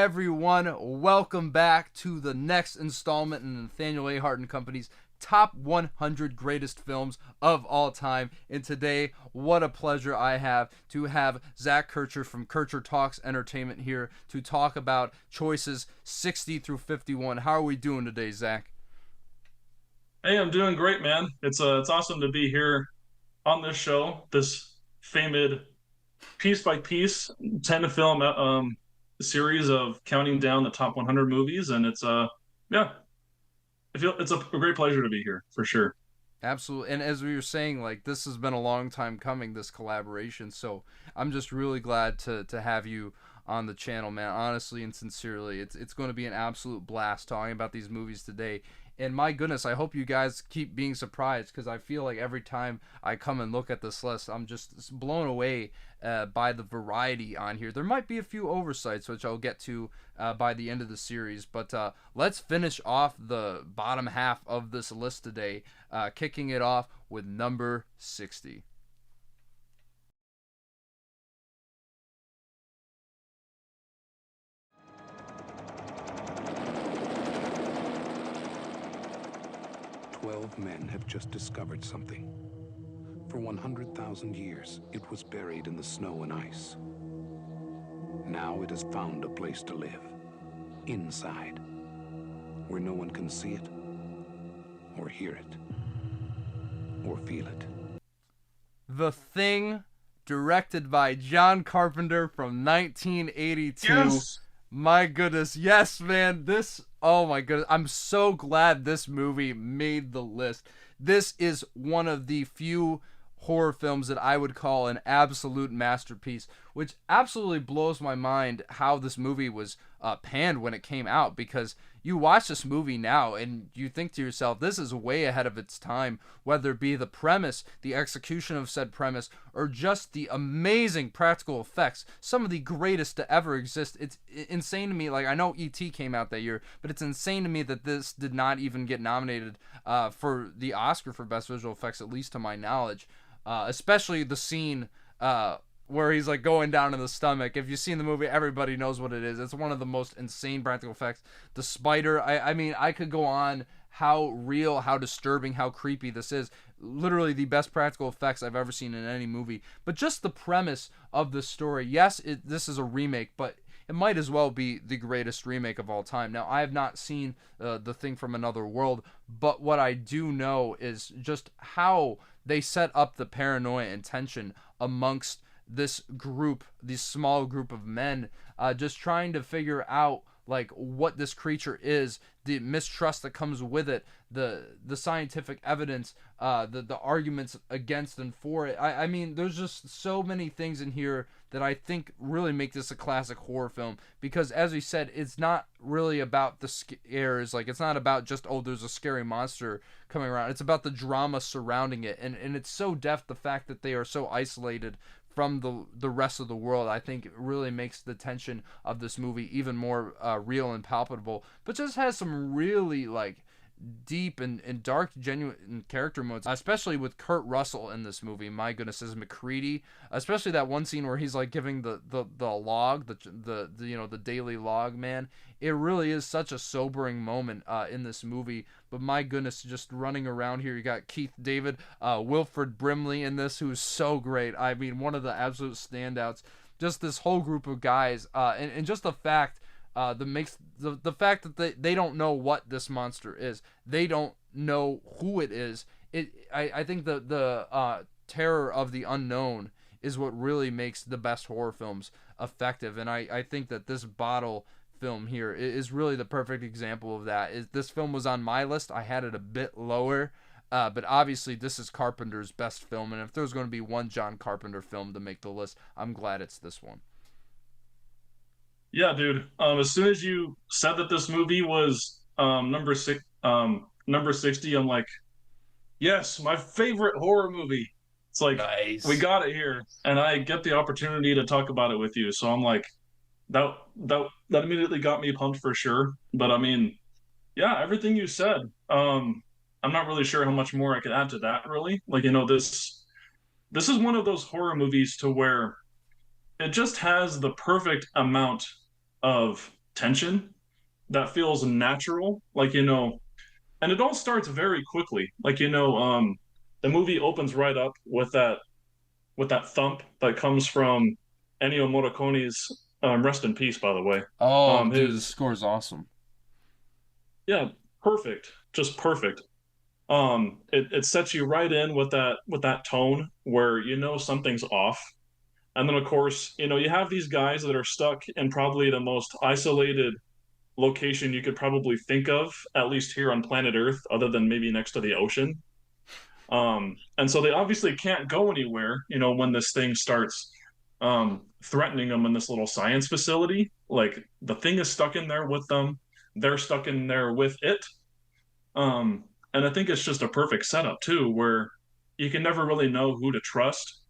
everyone. Welcome back to the next installment in Nathaniel Ahart Company's top 100 greatest films of all time. And today, what a pleasure I have to have Zach Kircher from Kircher Talks Entertainment here to talk about choices 60 through 51. How are we doing today, Zach? Hey, I'm doing great, man. It's awesome to be here on this show, this famed piece by piece 10 film series of counting down the top 100 movies, and yeah, I feel it's a great pleasure to be here for sure. Absolutely. And as we were saying, like, this has been a long time coming, this collaboration. So I'm just really glad to have you on the channel, man. Honestly and sincerely. It's going to be an absolute blast talking about these movies today. And my goodness, I hope you guys keep being surprised, because I feel like every time I come and look at this list, I'm just blown away by the variety on here. There might be a few oversights, which I'll get to by the end of the series. But let's finish off the bottom half of this list today, kicking it off with number 60. 12 men have just discovered something. For 100,000 years, it was buried in the snow and ice. Now it has found a place to live. Inside. Where no one can see it, or hear it, or feel it. The Thing, directed by John Carpenter from 1982. Yes. My goodness, yes, man. Oh my goodness. I'm so glad this movie made the list. This is one of the few horror films that I would call an absolute masterpiece, which absolutely blows my mind how this movie was panned when it came out, because you watch this movie now and you think to yourself, this is way ahead of its time, whether it be the premise, the execution of said premise, or just the amazing practical effects, some of the greatest to ever exist. It's insane to me. Like, I know E.T. came out that year, but it's insane to me that this did not even get nominated for the Oscar for Best Visual Effects, at least to my knowledge. Especially the scene where he's like going down in the stomach. If you've seen the movie, everybody knows what it is. It's one of the most insane practical effects. The spider, I mean, I could go on how real, how disturbing, how creepy this is. Literally the best practical effects I've ever seen in any movie. But just the premise of the story. Yes, this is a remake, but it might as well be the greatest remake of all time. Now, I have not seen The Thing from Another World, but what I do know is just how they set up the paranoia and tension amongst this group, this small group of men, just trying to figure out like what this creature is, the mistrust that comes with it, the scientific evidence, the arguments against and for it. I mean, there's just so many things in here that I think really make this a classic horror film, because as we said, it's not really about the scares. Like, it's not about just, oh, there's a scary monster coming around. It's about the drama surrounding it, and it's so deft, the fact that they are so isolated from the rest of the world. I think it really makes the tension of this movie even more real and palpable, but just has some really like deep and dark, genuine character modes, especially with Kurt Russell in this movie. My goodness, as McCready, especially that one scene where he's like giving the log, the you know, the daily log, man. It really is such a sobering moment in this movie. But my goodness, just running around here, you got Keith David, Wilford Brimley in this, who's so great. I mean, one of the absolute standouts. Just this whole group of guys, and just the fact that makes the fact that they don't know what this monster is. They don't know who it is. I think the terror of the unknown is what really makes the best horror films effective. And I think that this bottle film here is really the perfect example of that. This film was on my list. I had it a bit lower. But obviously, this is Carpenter's best film. And if there's going to be one John Carpenter film to make the list, I'm glad it's this one. Yeah, dude. As soon as you said that this movie was number 60, I'm like, yes, my favorite horror movie. It's like we Nice. got it here, and I get the opportunity to talk about it with you. So I'm like, that immediately got me pumped for sure. But I mean, yeah, everything you said. I'm not really sure how much more I could add to that, really. Like, this is one of those horror movies to where it just has the perfect amount of tension that feels natural. Like, and it all starts very quickly. Like, the movie opens right up with that thump that comes from Ennio Morricone's rest in peace, by the way. Oh, dude, the His score's awesome. Yeah, perfect, just perfect. It sets you right in with that tone where something's off. And then of course, you have these guys that are stuck in probably the most isolated location you could probably think of, at least here on planet Earth, other than maybe next to the ocean. And so they obviously can't go anywhere, when this thing starts threatening them in this little science facility. Like the thing is stuck in there with them, they're stuck in there with it. And I think it's just a perfect setup too, where you can never really know who to trust.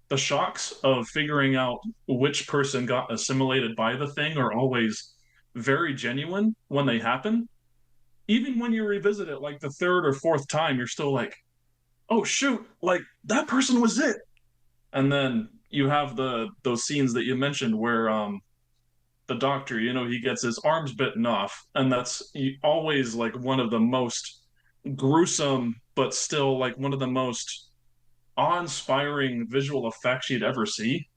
The shocks of figuring out which person got assimilated by the thing are always very genuine when they happen. Even when you revisit it like the third or fourth time, you're still like, oh shoot, like that person was it. And then you have those scenes that you mentioned where the doctor, he gets his arms bitten off, and that's always like one of the most gruesome, but still like one of the most awe-inspiring visual effects you'd ever see.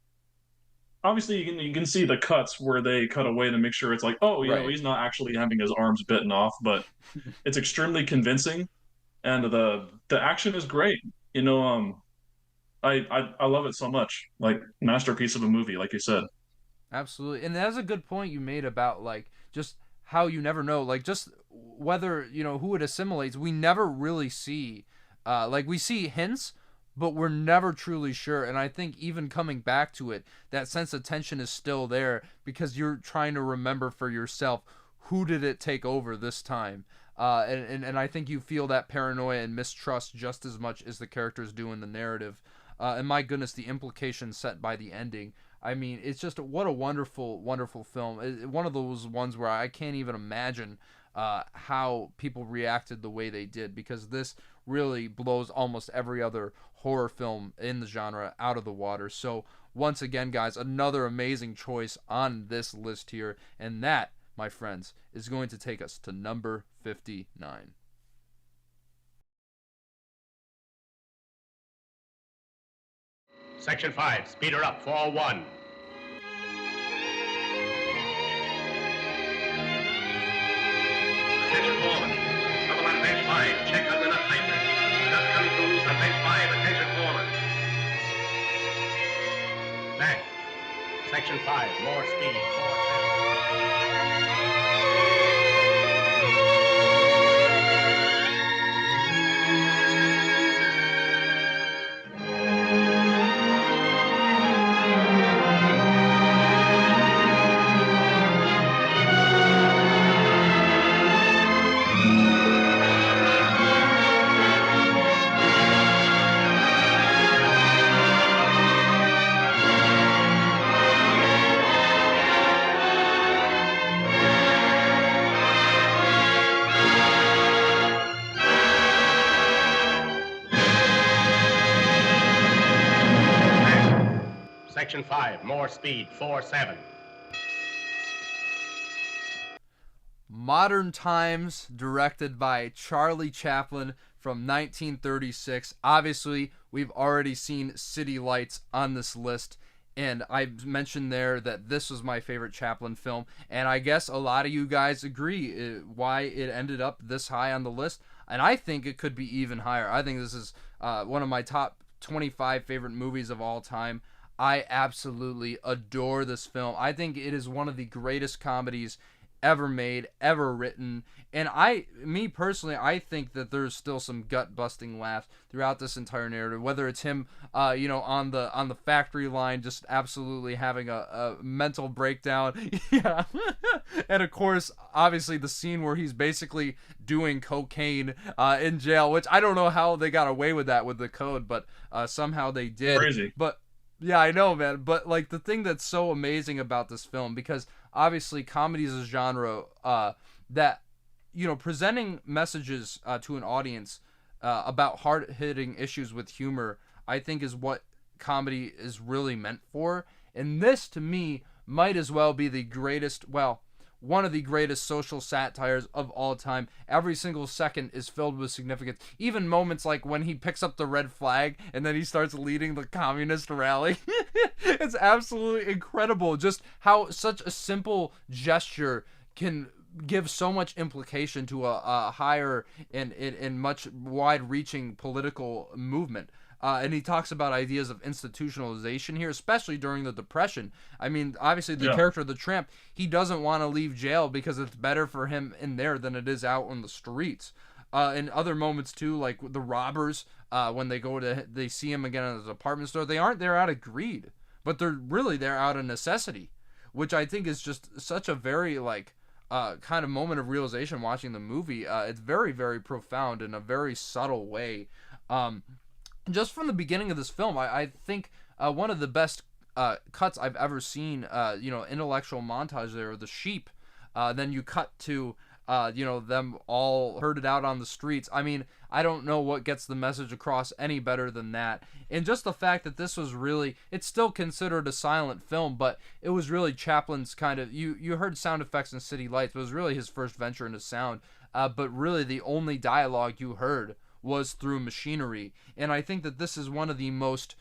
Obviously, you can see the cuts where they cut away to make sure it's like, oh, Right. he's not actually having his arms bitten off, but it's extremely convincing, and the action is great. You know, um, I love it so much. Like masterpiece of a movie, like you said. Absolutely. And that's a good point you made about like just how you never know, like just whether, who it assimilates. We never really see like we see hints, but we're never truly sure. And I think even coming back to it, that sense of tension is still there because you're trying to remember for yourself who did it take over this time. And I think you feel that paranoia and mistrust just as much as the characters do in the narrative. And my goodness, the implications set by the ending. I mean, it's just what a wonderful, wonderful film. One of those ones where I can't even imagine how people reacted the way they did, because this really blows almost every other horror film in the genre out of the water. So once again, guys, another amazing choice on this list here, and that, my friends, is going to take us to number 59. Section 5, speed her up, 4-1. Attention foreman. Trouble on bench 5. Check on the nut tightener. Nut coming to loose on bench 5. Attention foreman. Back. Section 5, more speed, 4-7. Section 5, more speed, 4-7. Modern Times, directed by Charlie Chaplin from 1936. Obviously, we've already seen City Lights on this list, and I mentioned there that this was my favorite Chaplin film, and I guess a lot of you guys agree why it ended up this high on the list, and I think it could be even higher. I think this is one of my top 25 favorite movies of all time. I absolutely adore this film. I think it is one of the greatest comedies ever made, ever written. And me personally, I think that there's still some gut-busting laughs throughout this entire narrative. Whether it's him, on the factory line, just absolutely having a mental breakdown, yeah. And of course, obviously, the scene where he's basically doing cocaine in jail, which I don't know how they got away with that with the code, but somehow they did. Crazy. But yeah, I know, man. But like the thing that's so amazing about this film, because obviously comedy is a genre that presenting messages to an audience about hard-hitting issues with humor, I think is what comedy is really meant for. And this, to me, might as well be the greatest, well, one of the greatest social satires of all time. Every single second is filled with significance. Even moments like when he picks up the red flag and then he starts leading the communist rally. It's absolutely incredible just how such a simple gesture can give so much implication to a higher and much wide-reaching political movement. And he talks about ideas of institutionalization here, especially during the Depression. I mean, obviously, the character of the tramp, he doesn't want to leave jail because it's better for him in there than it is out on the streets. In other moments, too, like the robbers, when they see him again at his apartment store, they aren't there out of greed, but they're really there out of necessity, which I think is just such a very, kind of moment of realization watching the movie. It's very, very profound in a very subtle way. Just from the beginning of this film, I think one of the best cuts I've ever seen, intellectual montage there, the sheep. Then you cut to, them all herded out on the streets. I mean, I don't know what gets the message across any better than that. And just the fact that this was really, it's still considered a silent film, but it was really Chaplin's kind of, you heard sound effects and city lights, but it was really his first venture into sound. But really the only dialogue you heard was through machinery. And I think that this is one of the most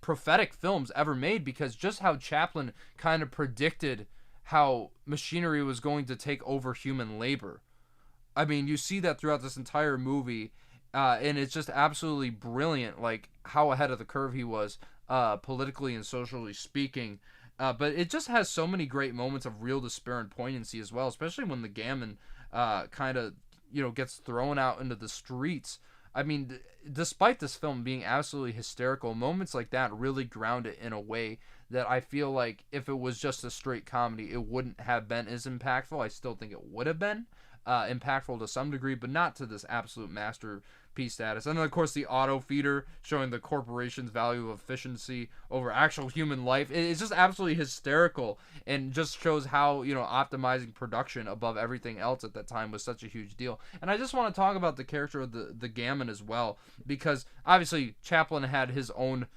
prophetic films ever made, because just how Chaplin kind of predicted how machinery was going to take over human labor. I mean, you see that throughout this entire movie, and it's just absolutely brilliant, like how ahead of the curve he was, politically and socially speaking. But it just has so many great moments of real despair and poignancy as well, especially when the gammon kind of gets thrown out into the streets. I mean, despite this film being absolutely hysterical, moments like that really ground it in a way that I feel like if it was just a straight comedy, it wouldn't have been as impactful. I still think it would have been impactful to some degree, but not to this absolute masterpiece status. And then, of course, the auto feeder showing the corporation's value of efficiency over actual human life. It's just absolutely hysterical, and just shows how, optimizing production above everything else at that time was such a huge deal. And I just want to talk about the character of the gammon as well, because obviously Chaplin had his own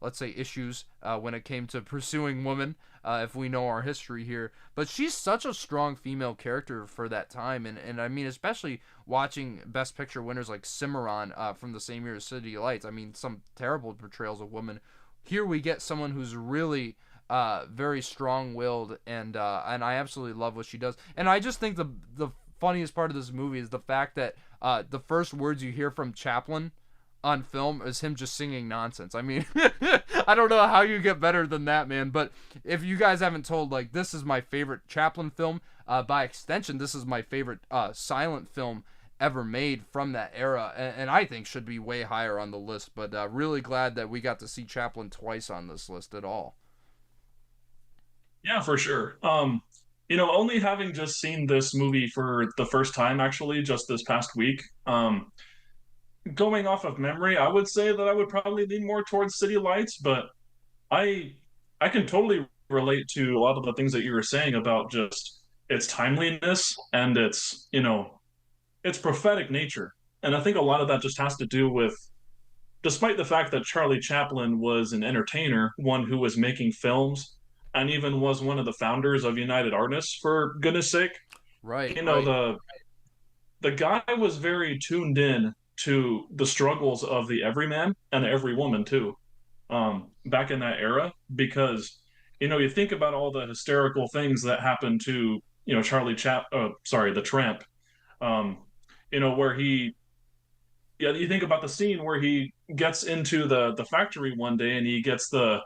let's say issues when it came to pursuing women, if we know our history here. But she's such a strong female character for that time, and I mean, especially watching Best Picture winners like Cimarron from the same year as City Lights. I mean, some terrible portrayals of women. Here we get someone who's really very strong-willed, and I absolutely love what she does. And I just think the funniest part of this movie is the fact that the first words you hear from Chaplin on film is him just singing nonsense. I mean, I don't know how you get better than that, man. But if you guys haven't told, this is my favorite Chaplin film, by extension, this is my favorite silent film ever made from that era, and I think should be way higher on the list. But really glad that we got to see Chaplin twice on this list at all. Yeah, for sure. Only having just seen this movie for the first time, actually, just this past week, going off of memory, I would say that I would probably lean more towards City Lights, but I I can totally relate to a lot of the things that you were saying about just its timeliness and its prophetic nature. And I think a lot of that just has to do with, despite the fact that Charlie Chaplin was an entertainer, one who was making films, and even was one of the founders of United Artists, for goodness sake. Right. The guy was very tuned in to the struggles of the everyman and every woman too, back in that era, because you think about all the hysterical things that happened to the Tramp, where you think about the scene where he gets into the factory one day and he gets the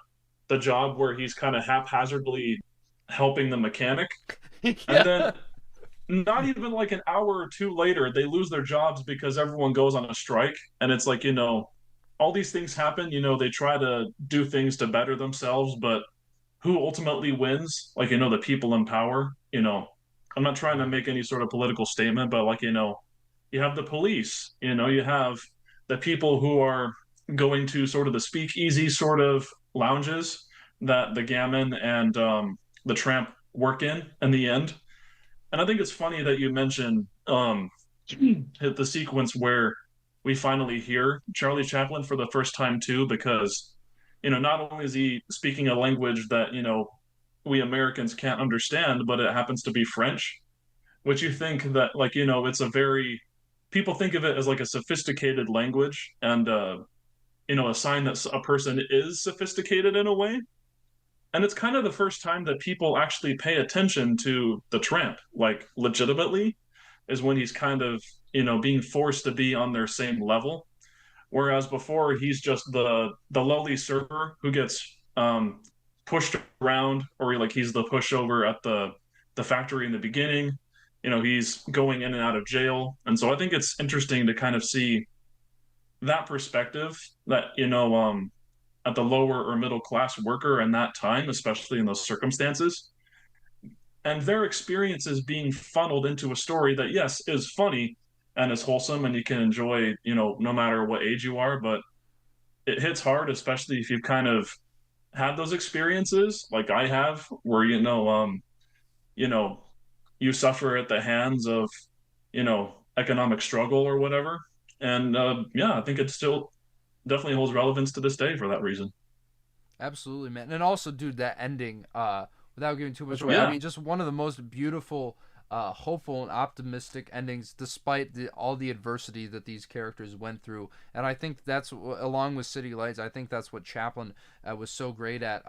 job where he's kind of haphazardly helping the mechanic. Yeah. And then not even like an hour or two later, they lose their jobs because everyone goes on a strike. And it's like, all these things happen, they try to do things to better themselves, but who ultimately wins? Like, the people in power, I'm not trying to make any sort of political statement, but you have the police, you have the people who are going to sort of the speakeasy sort of lounges that the gammon and the tramp work in the end. And I think it's funny that you mentioned the sequence where we finally hear Charlie Chaplin for the first time too, because not only is he speaking a language that, we Americans can't understand, but it happens to be French, which you think that, like, it's a very, people think of it as like a sophisticated language and, a sign that a person is sophisticated in a way. And it's kind of the first time that people actually pay attention to the tramp, like legitimately, is when he's kind of, being forced to be on their same level. Whereas before he's just the lowly server who gets pushed around, or like he's the pushover at the factory in the beginning. He's going in and out of jail. And so I think it's interesting to kind of see that perspective that, at the lower or middle class worker in that time, especially in those circumstances, and their experiences being funneled into a story that, yes, is funny and is wholesome and you can enjoy, no matter what age you are, but it hits hard, especially if you've kind of had those experiences like I have, where, you know, you suffer at the hands of, economic struggle or whatever. And yeah, I think it still definitely holds relevance to this day for that reason. Absolutely, man. And also, dude, that ending, without giving too much away, I Yeah. mean, just one of the most beautiful, hopeful and optimistic endings, despite all the adversity that these characters went through. And I think that's, along with City Lights, I think that's what Chaplin was so great at,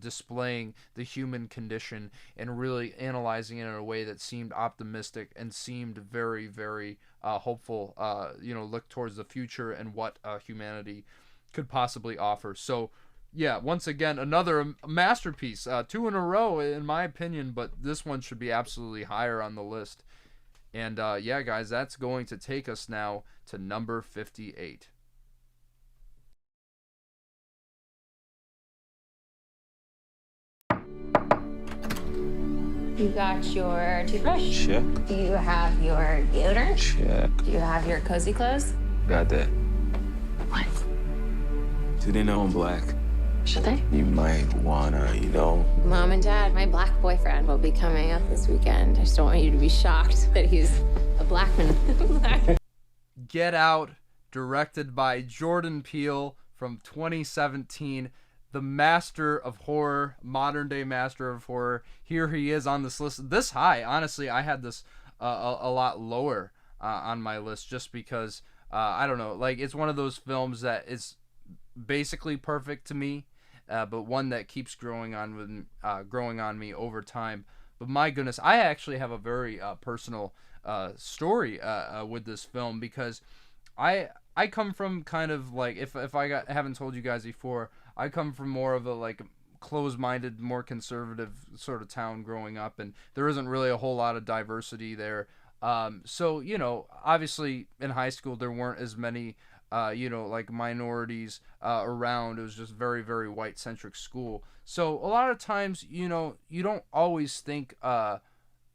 displaying the human condition and really analyzing it in a way that seemed optimistic and seemed very, very hopeful, look towards the future and what humanity could possibly offer. So, yeah, once again, another masterpiece. Two in a row, in my opinion, but this one should be absolutely higher on the list. And yeah, guys, that's going to take us now to number 58. You got your toothbrush? Check. Do you have your deodorant? Check. Do you have your cozy clothes? Got that. What? Do they know I'm black? Should they? You might wanna, Mom and Dad, my black boyfriend will be coming up this weekend. I just don't want you to be shocked that he's a black man. Get Out, directed by Jordan Peele from 2017. The master of horror, modern day master of horror. Here he is on this list. This high, honestly, I had this a lot lower on my list just because, I don't know, like it's one of those films that is basically perfect to me, but one that keeps growing on me over time. But my goodness, I actually have a very personal story with this film because I come from kind of like, if haven't told you guys before, I come from more of a like closed-minded, more conservative sort of town growing up, and there isn't really a whole lot of diversity there. So obviously in high school there weren't as many like minorities around. It was just very, very white centric school. So a lot of times, you don't always think of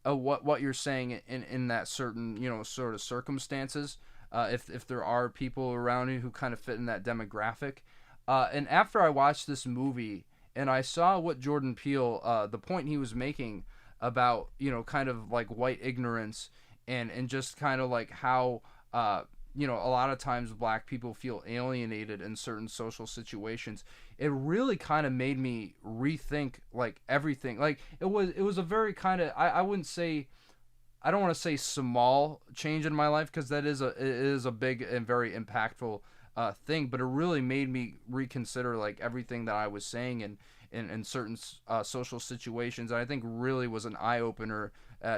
what you're saying in that certain, sort of circumstances. If there are people around you who kind of fit in that demographic. And after I watched this movie and I saw what Jordan Peele, the point he was making about, kind of like white ignorance and just kind of like how, a lot of times black people feel alienated in certain social situations. It really kind of made me rethink like everything. Like it was a very kind of, I wouldn't say, I don't want to say small change in my life because it is a big and very impactful thing, but it really made me reconsider like everything that I was saying in certain social situations. And I think really was an eye opener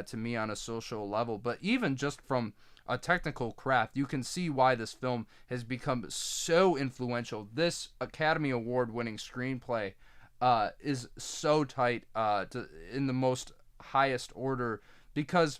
to me on a social level. But even just from a technical craft, you can see why this film has become so influential. This Academy Award winning screenplay is so tight in the most highest order, because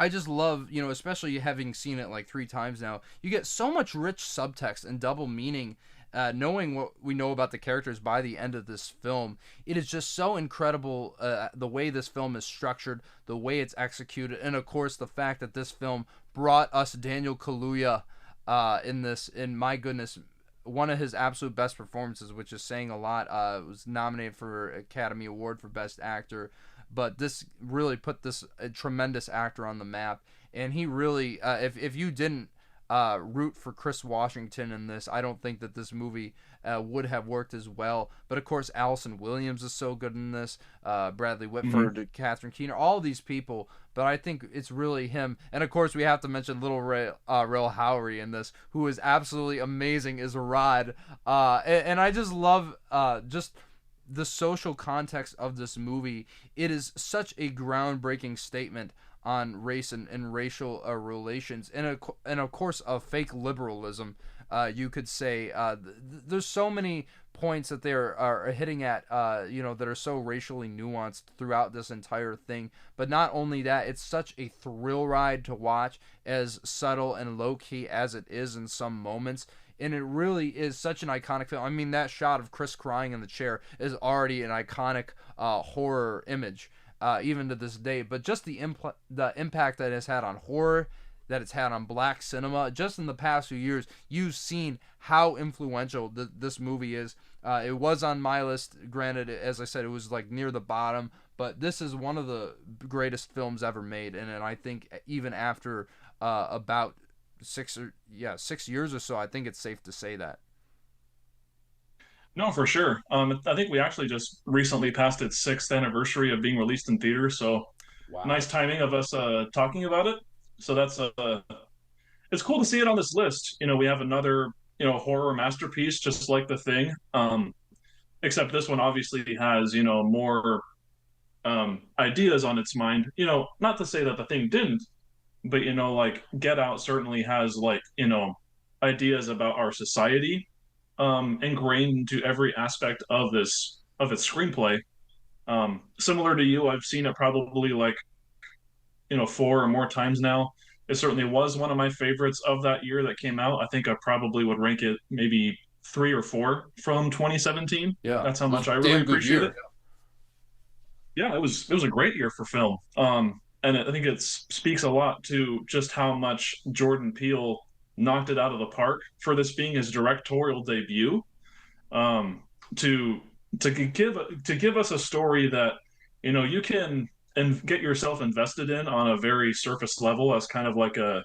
I just love, especially having seen it like 3 times now, you get so much rich subtext and double meaning, knowing what we know about the characters by the end of this film. It is just so incredible, the way this film is structured, the way it's executed, and of course the fact that this film brought us Daniel Kaluuya in my goodness, one of his absolute best performances, which is saying a lot. Was nominated for Academy Award for Best Actor. But this really put this tremendous actor on the map, and he really, if you didn't root for Chris Washington in this. I don't think that this movie would have worked as well. But of course, Allison Williams is so good in this. Bradley Whitford, Catherine Keener, all these people. But I think it's really him. And of course, we have to mention Little Ray Howery in this, who is absolutely amazing as Rod. And I just love just the social context of this movie. It is such a groundbreaking statement on race and racial relations, and of course fake liberalism, you could say. There's so many points that they are hitting at, that are so racially nuanced throughout this entire thing. But not only that, it's such a thrill ride to watch, as subtle and low-key as it is in some moments. And it really is such an iconic film. I mean, that shot of Chris crying in the chair is already an iconic horror image, even to this day. But just the impact that it's had on horror, that it's had on black cinema, just in the past few years, you've seen how influential this movie is. It was on my list. Granted, as I said, it was like near the bottom. But this is one of the greatest films ever made. And I think even after about 6 years or so, I think it's safe to say that. No, for sure. I think we actually just recently passed its 6th anniversary of being released in theaters, so Wow. nice timing of us talking about it. So that's it's cool to see it on this list. We have another horror masterpiece just like The Thing, except this one obviously has more ideas on its mind. Not to say that The Thing didn't, but like Get Out certainly has ideas about our society ingrained into every aspect of its screenplay. Similar to you, I've seen it probably 4 or more times now. It certainly was one of my favorites of that year that came out. I think I probably would rank it maybe 3 or 4 from 2017. Yeah, That's how much I really appreciate it. Yeah, it was a great year for film. And I think it speaks a lot to just how much Jordan Peele knocked it out of the park for this being his directorial debut. To give us a story that you can and get yourself invested in on a very surface level, as kind of like a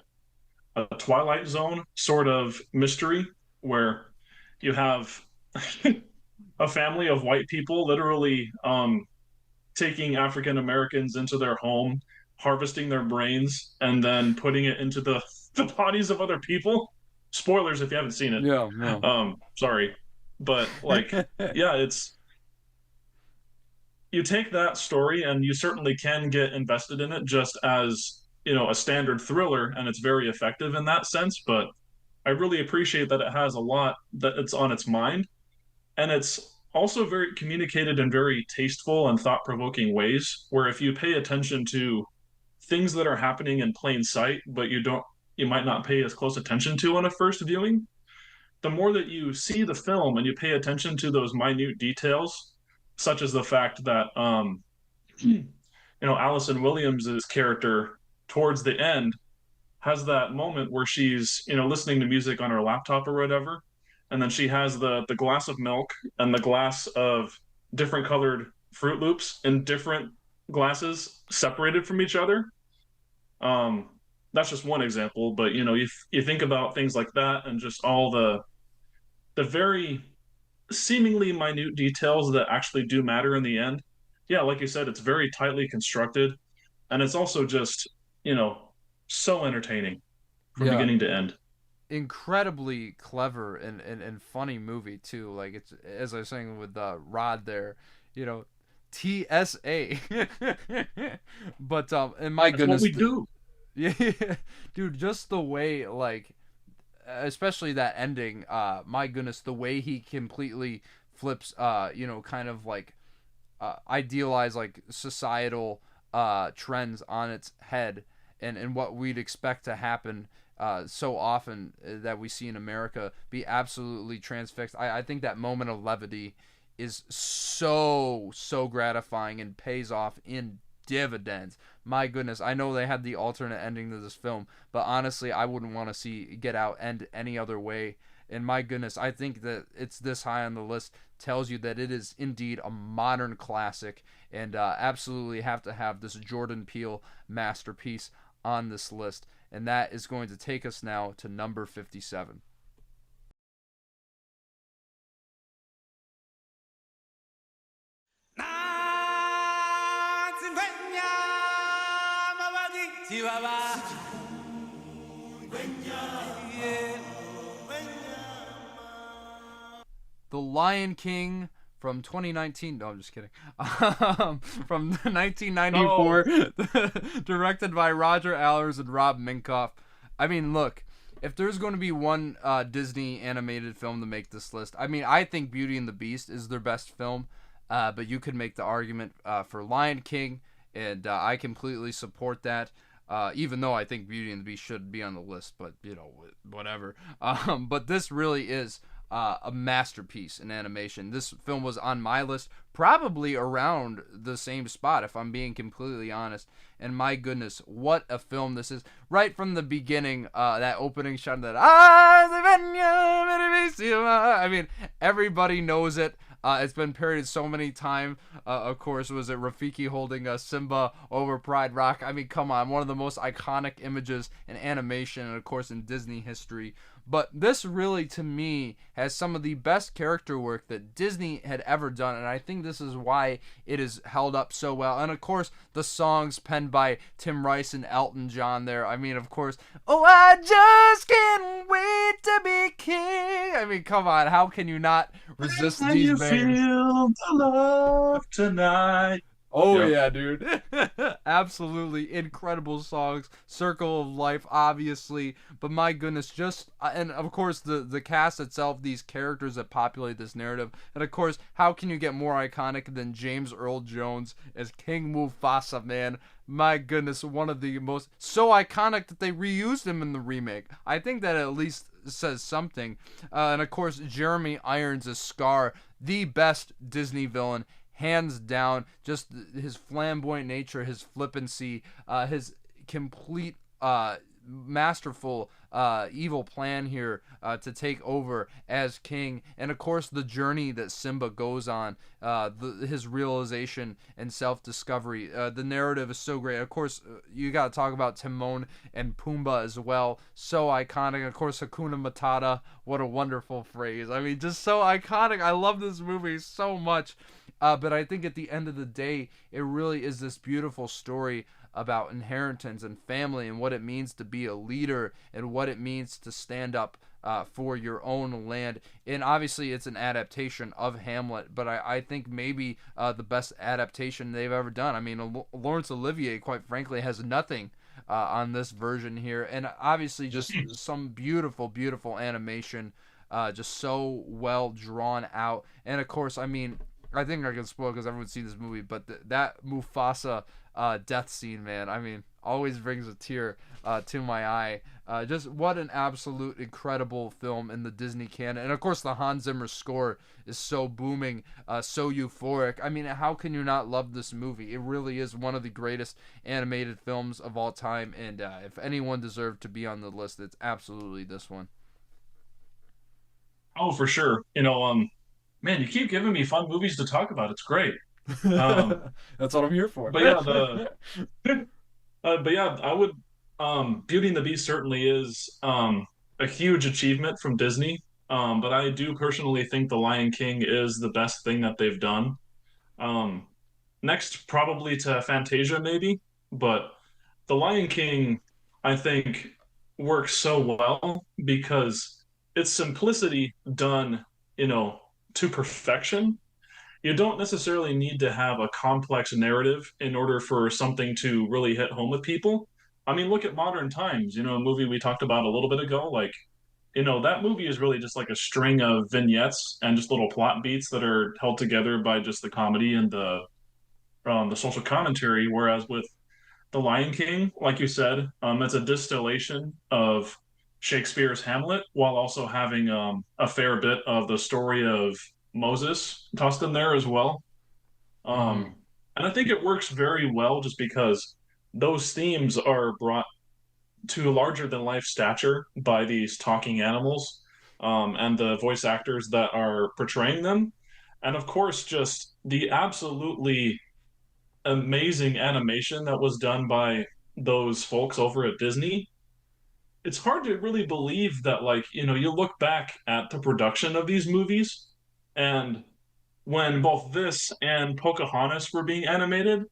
Twilight Zone sort of mystery, where you have a family of white people literally taking African Americans into their home, harvesting their brains, and then putting it into the bodies of other people. Spoilers if you haven't seen it. Yeah. Sorry. But yeah, you take that story and you certainly can get invested in it just as, a standard thriller, and it's very effective in that sense. But I really appreciate that it has a lot that it's on its mind, and it's also very communicated in very tasteful and thought-provoking ways, where if you pay attention to things that are happening in plain sight, but you might not pay as close attention to on a first viewing, the more that you see the film and you pay attention to those minute details, such as the fact that Allison Williams's character towards the end has that moment where she's listening to music on her laptop or whatever, and then she has the glass of milk and the glass of different colored Fruit Loops in different glasses separated from each other. That's just one example, but you think about things like that and just all the very seemingly minute details that actually do matter in the end. Yeah, like you said, it's very tightly constructed, and it's also just so entertaining from beginning to end. Incredibly clever and funny movie too. Like, it's, as I was saying with Rod there, TSA. But and my That's goodness, what we do. Yeah, dude, just the way, especially that ending, my goodness, the way he completely flips, kind of idealize societal trends on its head, and what we'd expect to happen so often that we see in America be absolutely transfixed. I think that moment of levity is so gratifying and pays off in dividends. My goodness, I know they had the alternate ending to this film, but honestly, I wouldn't want to see Get Out end any other way. And my goodness, I think that it's this high on the list tells you that it is indeed a modern classic, and absolutely have to have this Jordan Peele masterpiece on this list. and that is going to take us now to number 57. The Lion King from 2019. No, I'm just kidding. From 1994, directed by Roger Allers and Rob Minkoff. I mean, look, if there's going to be one Disney animated film to make this list, I mean, I think Beauty and the Beast is their best film, but you could make the argument for Lion King, and I completely support that. Even though I think Beauty and the Beast should be on the list, but whatever. But this really is a masterpiece in animation. This film was on my list probably around the same spot, if I'm being completely honest. And my goodness, what a film this is. Right from the beginning, that opening shot, that I mean, everybody knows it. It's been parodied so many times. Of course, was it Rafiki holding Simba over Pride Rock? I mean, come on, one of the most iconic images in animation and, of course, in Disney history. But this really, to me, has some of the best character work that Disney had ever done, and I think this is why it is held up so well. And, of course, the songs penned by Tim Rice and Elton John there. I mean, of course, oh, I just can't wait to be king. I mean, come on, how can you not resist these bangers? Feel the love tonight. Oh, yeah, dude. Absolutely incredible songs. Circle of Life, obviously. But my goodness, just... and, of course, the cast itself, these characters that populate this narrative. And, of course, how can you get more iconic than James Earl Jones as King Mufasa, man? My goodness, one of the most... So iconic that they reused him in the remake. I think that at least says something. And, of course, Jeremy Irons as Scar, the best Disney villain, hands down. Just his flamboyant nature, his flippancy, his complete masterful evil plan here to take over as king, and of course the journey that Simba goes on, his realization and self-discovery. The narrative is so great. Of course, you got to talk about Timon and Pumbaa as well. So iconic. Of course, Hakuna Matata. What a wonderful phrase. I mean, just so iconic. I love this movie so much. But I think at the end of the day, it really is this beautiful story about inheritance and family and what it means to be a leader and what it means to stand up for your own land. And obviously it's an adaptation of Hamlet, but I think maybe the best adaptation they've ever done. I mean, Laurence Olivier, quite frankly, has nothing on this version here. And obviously just some beautiful, beautiful animation, just so well drawn out. And of course, I mean, I think I can spoil because everyone's seen this movie, but that Mufasa death scene, man, I mean, always brings a tear to my eye. Just what an absolute incredible film in the Disney canon. And of course, the Hans Zimmer score is so booming, so euphoric. I mean, how can you not love this movie? It really is one of the greatest animated films of all time. And if anyone deserved to be on the list, it's absolutely this one. Oh, for sure. Man, you keep giving me fun movies to talk about. It's great. Um, That's what I'm here for. but yeah, I would. Beauty and the Beast certainly is a huge achievement from Disney. But I do personally think The Lion King is the best thing that they've done. Um, Next, probably to Fantasia, maybe. But The Lion King, I think, works so well because it's simplicity done, to perfection. You don't necessarily need to have a complex narrative in order for something to really hit home with people. I mean, look at Modern Times, a movie we talked about a little bit ago. Like, that movie is really just like a string of vignettes and just little plot beats that are held together by just the comedy and the social commentary. Whereas with The Lion King, like you said, it's a distillation of Shakespeare's Hamlet while also having a fair bit of the story of Moses tossed in there as well. Mm-hmm. And I think it works very well just because those themes are brought to larger than life stature by these talking animals, and the voice actors that are portraying them. And of course, just the absolutely amazing animation that was done by those folks over at Disney. it's hard to really believe that, like, you look back at the production of these movies, and when both this and Pocahontas were being animated,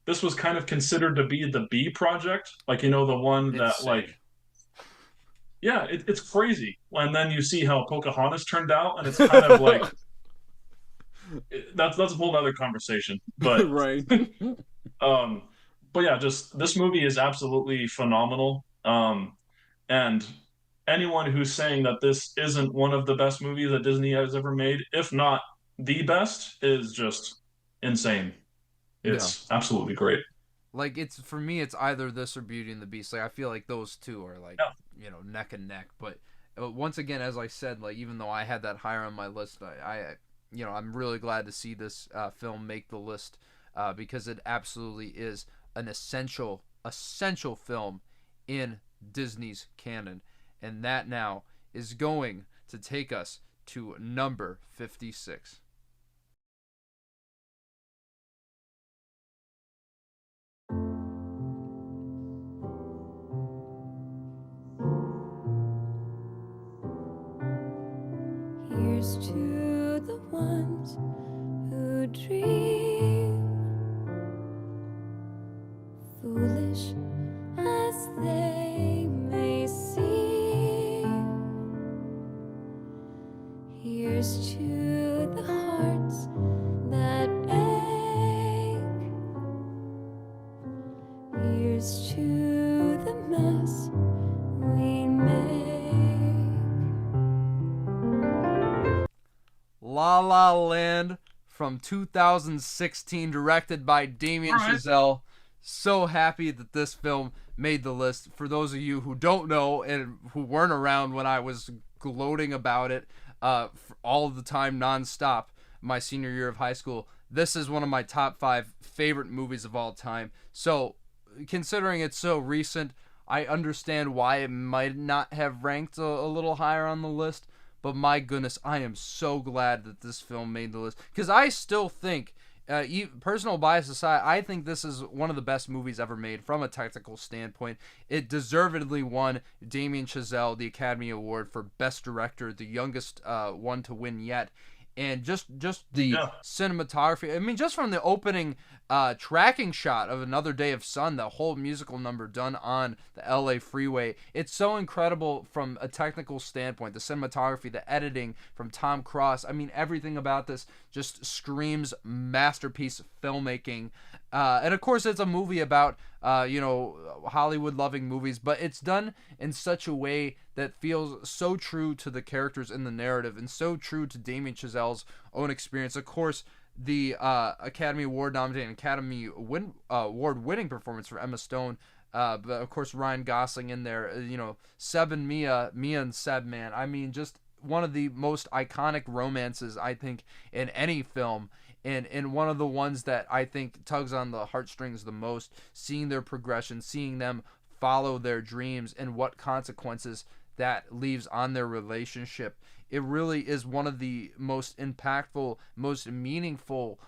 this was kind of considered to be the B project, like, the one that, like, Insane. yeah, it's crazy. And then you see how Pocahontas turned out, and it's kind of like that's a whole other conversation. But Right. um, but yeah, just this movie is absolutely phenomenal. And anyone who's saying that this isn't one of the best movies that Disney has ever made, if not the best, is just insane. Yeah. It's absolutely great. Like, it's for me, it's either this or Beauty and the Beast. Like, I feel like those two are like, Yeah. neck and neck. But once again, as I said, like, even though I had that higher on my list, I'm really glad to see this film make the list because it absolutely is an essential film in Disney's canon, and that now is going to take us to number 56. Here's to the ones who dream, foolish as they may seem. Here's to the hearts that ache. Here's to the mess we make. La La Land from 2016, directed by Damien Chazelle. So happy that this film made the list. For those of you who don't know and who weren't around when I was gloating about it for all the time nonstop my senior year of high school, this is one of my top 5 favorite movies of all time. So considering it's so recent, I understand why it might not have ranked a little higher on the list. But my goodness, I am so glad that this film made the list. Because I still think, personal bias aside, I think this is one of the best movies ever made from a technical standpoint. It deservedly won Damien Chazelle the Academy Award for Best Director, the youngest one to win yet. And just the cinematography, I mean, just from the opening tracking shot of Another Day of Sun, the whole musical number done on the LA freeway, it's so incredible from a technical standpoint. The cinematography, the editing from Tom Cross, I mean, everything about this just screams masterpiece filmmaking. And of course, it's a movie about Hollywood loving movies, but it's done in such a way that feels so true to the characters in the narrative and so true to Damien Chazelle's own experience. Of course, the Academy Award nominated Academy Award winning performance for Emma Stone, but of course Ryan Gosling in there. Seb and Mia and Seb, man. I mean, just one of the most iconic romances I think in any film. And one of the ones that I think tugs on the heartstrings the most, seeing their progression, seeing them follow their dreams and what consequences that leaves on their relationship. It really is one of the most impactful, most meaningful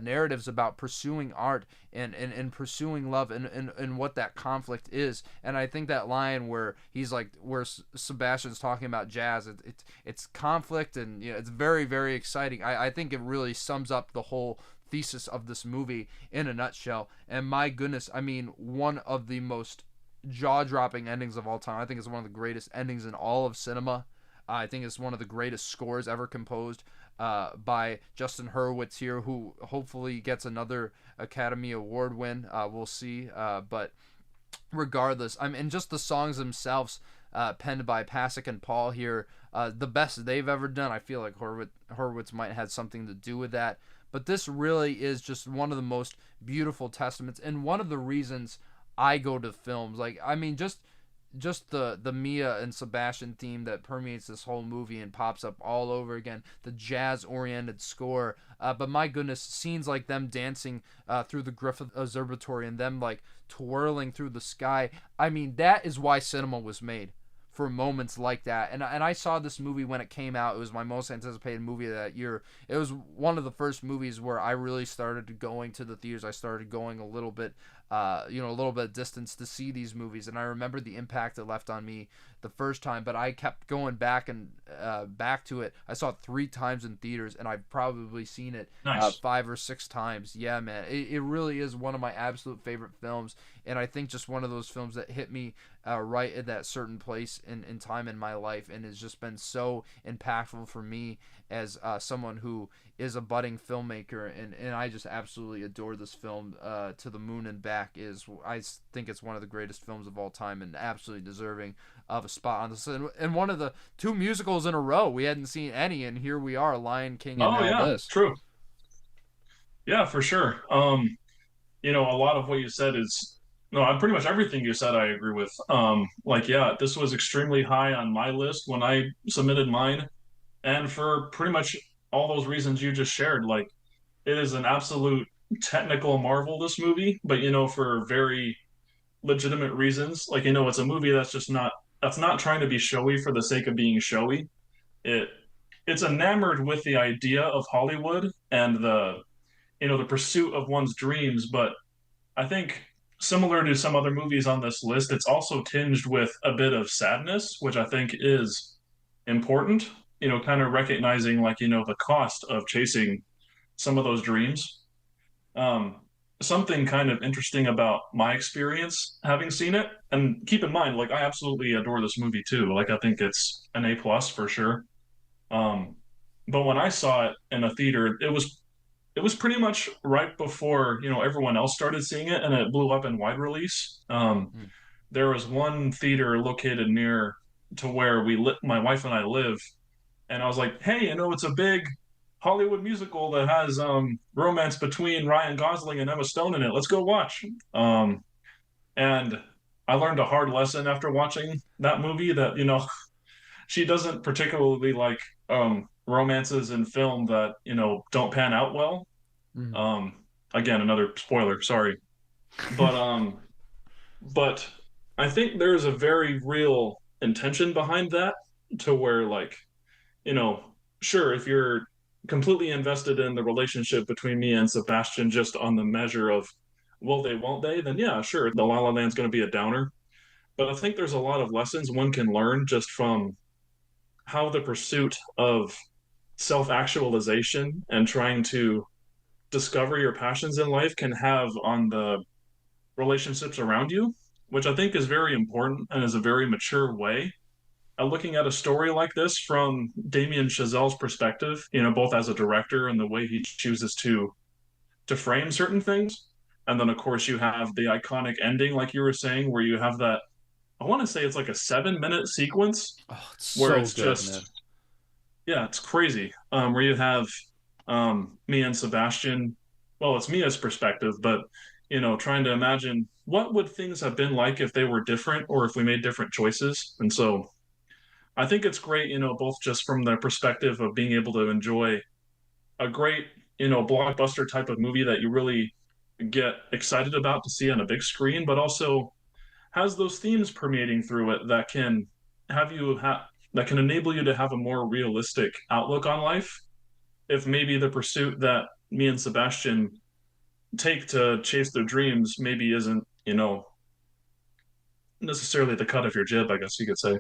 narratives about pursuing art and pursuing love and what that conflict is. And I think that line where he's like, where Sebastian's talking about jazz, it's conflict and it's very, very exciting. I think it really sums up the whole thesis of this movie in a nutshell. And my goodness, I mean, one of the most jaw-dropping endings of all time. I think it's one of the greatest endings in all of cinema. I think it's one of the greatest scores ever composed by Justin Hurwitz here, who hopefully gets another Academy Award win. We'll see. But regardless, and just the songs themselves, penned by Pasek and Paul here, the best they've ever done. I feel like Hurwitz might have had something to do with that. But this really is just one of the most beautiful testaments and one of the reasons I go to films. Like, I mean, just the Mia and Sebastian theme that permeates this whole movie and pops up all over again. The jazz-oriented score. But my goodness, scenes like them dancing through the Griffith Observatory and them like twirling through the sky. I mean, that is why cinema was made, for moments like that. And I saw this movie when it came out. It was my most anticipated movie of that year. It was one of the first movies where I really started going to the theaters. I started going a little bit a little bit of distance to see these movies, and I remember the impact it left on me the first time, but I kept going back and back to it. I saw it 3 times in theaters, and I've probably seen it Nice. 5 or 6 times. Yeah, man, it really is one of my absolute favorite films, and I think just one of those films that hit me right at that certain place in time in my life, and has just been so impactful for me as someone who is a budding filmmaker, and I just absolutely adore this film. To the Moon and Back I think it's one of the greatest films of all time, and absolutely deserving of a spot on this, and one of the 2 musicals in a row. We hadn't seen any, and here we are, Lion King and now this. True. Yeah, for sure. A lot of what you said is no, pretty much everything you said I agree with. Yeah, this was extremely high on my list when I submitted mine, and for pretty much all those reasons you just shared. Like, it is an absolute technical marvel, this movie, but for very legitimate reasons. Like, it's a movie that's not trying to be showy for the sake of being showy. It it's enamored with the idea of Hollywood and the pursuit of one's dreams, but I think similar to some other movies on this list, it's also tinged with a bit of sadness, which I think is important, kind of recognizing the cost of chasing some of those dreams. Um, Something kind of interesting about my experience having seen it, and keep in mind, like, I absolutely adore this movie too. Like, I think it's an A plus for sure. Um, but when I saw it in a theater, it was pretty much right before everyone else started seeing it, and it blew up in wide release. Mm. There was one theater located near to where my wife and I live, and I was like, hey, it's a big Hollywood musical that has romance between Ryan Gosling and Emma Stone in it. Let's go watch. And I learned a hard lesson after watching that movie that she doesn't particularly like romances in film that don't pan out well. Mhm. Again, another spoiler, sorry. But I think there's a very real intention behind that, to where, like, sure, if you're completely invested in the relationship between me and Sebastian just on the measure of will they, won't they, then yeah, sure, the La La Land's going to be a downer. But I think there's a lot of lessons one can learn just from how the pursuit of self-actualization and trying to discover your passions in life can have on the relationships around you, which I think is very important and is a very mature way of looking at a story like this from Damien Chazelle's perspective, both as a director and the way he chooses to frame certain things. And then, of course, you have the iconic ending, like you were saying, where you have that, I want to say it's like a 7-minute sequence Oh, it's where so it's good, just, man. yeah, it's crazy. Where you have Mia and Sebastian, well, it's Mia's perspective, but, trying to imagine what would things have been like if they were different or if we made different choices. And so I think it's great, both just from the perspective of being able to enjoy a great, blockbuster type of movie that you really get excited about to see on a big screen, but also has those themes permeating through it that can that can enable you to have a more realistic outlook on life. If maybe the pursuit that me and Sebastian take to chase their dreams maybe isn't, necessarily the cut of your jib, I guess you could say.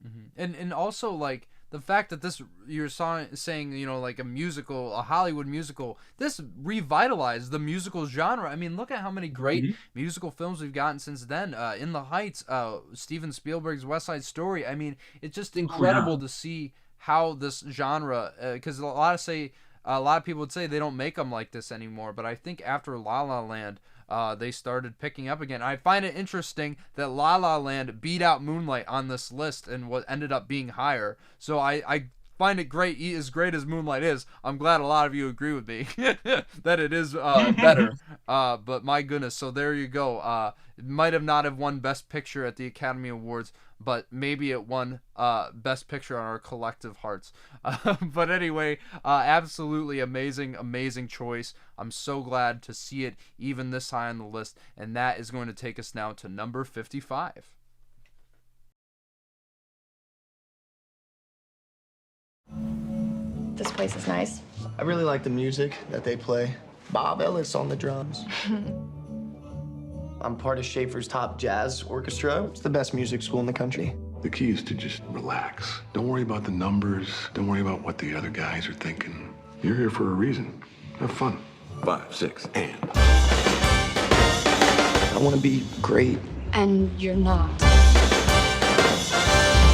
Mhm. And also, like, the fact that this, you're saying, like a musical, a Hollywood musical, this revitalized the musical genre. I mean, look at how many great Mhm. musical films we've gotten since then. In the Heights, Steven Spielberg's West Side Story. I mean, it's just incredible to see how this genre, because a lot of people would say they don't make them like this anymore, but I think after La La Land, they started picking up again. I find it interesting that La La Land beat out Moonlight on this list and what ended up being higher. So I find it great, as great as Moonlight is. I'm glad a lot of you agree with me that it is better. But my goodness, so there you go. It might have not have won Best Picture at the Academy Awards, but maybe it won Best Picture on our collective hearts. But anyway, absolutely amazing choice. I'm so glad to see it even this high on the list, and that is going to take us now to number 55. This place is nice. I really like the music that they play. Bob Ellis on the drums. I'm part of Schaefer's top jazz orchestra. It's the best music school in the country. The key is to just relax. Don't worry about the numbers. Don't worry about what the other guys are thinking. You're here for a reason. Have fun. 5, 6, and. I want to be great. And you're not.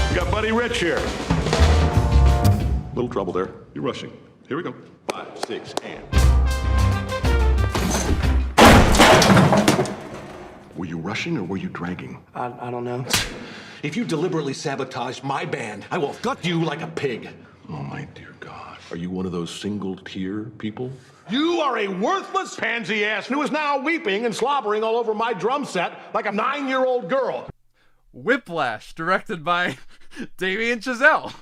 We got Buddy Rich here. Little trouble there. You're rushing. Here we go. 5, 6, and. Were you rushing or were you dragging? I don't know. If you deliberately sabotage my band, I will gut you like a pig. Oh, my dear God. Are you one of those single-tier people? You are a worthless pansy ass who is now weeping and slobbering all over my drum set like a 9-year-old girl. Whiplash, directed by Damien Chazelle.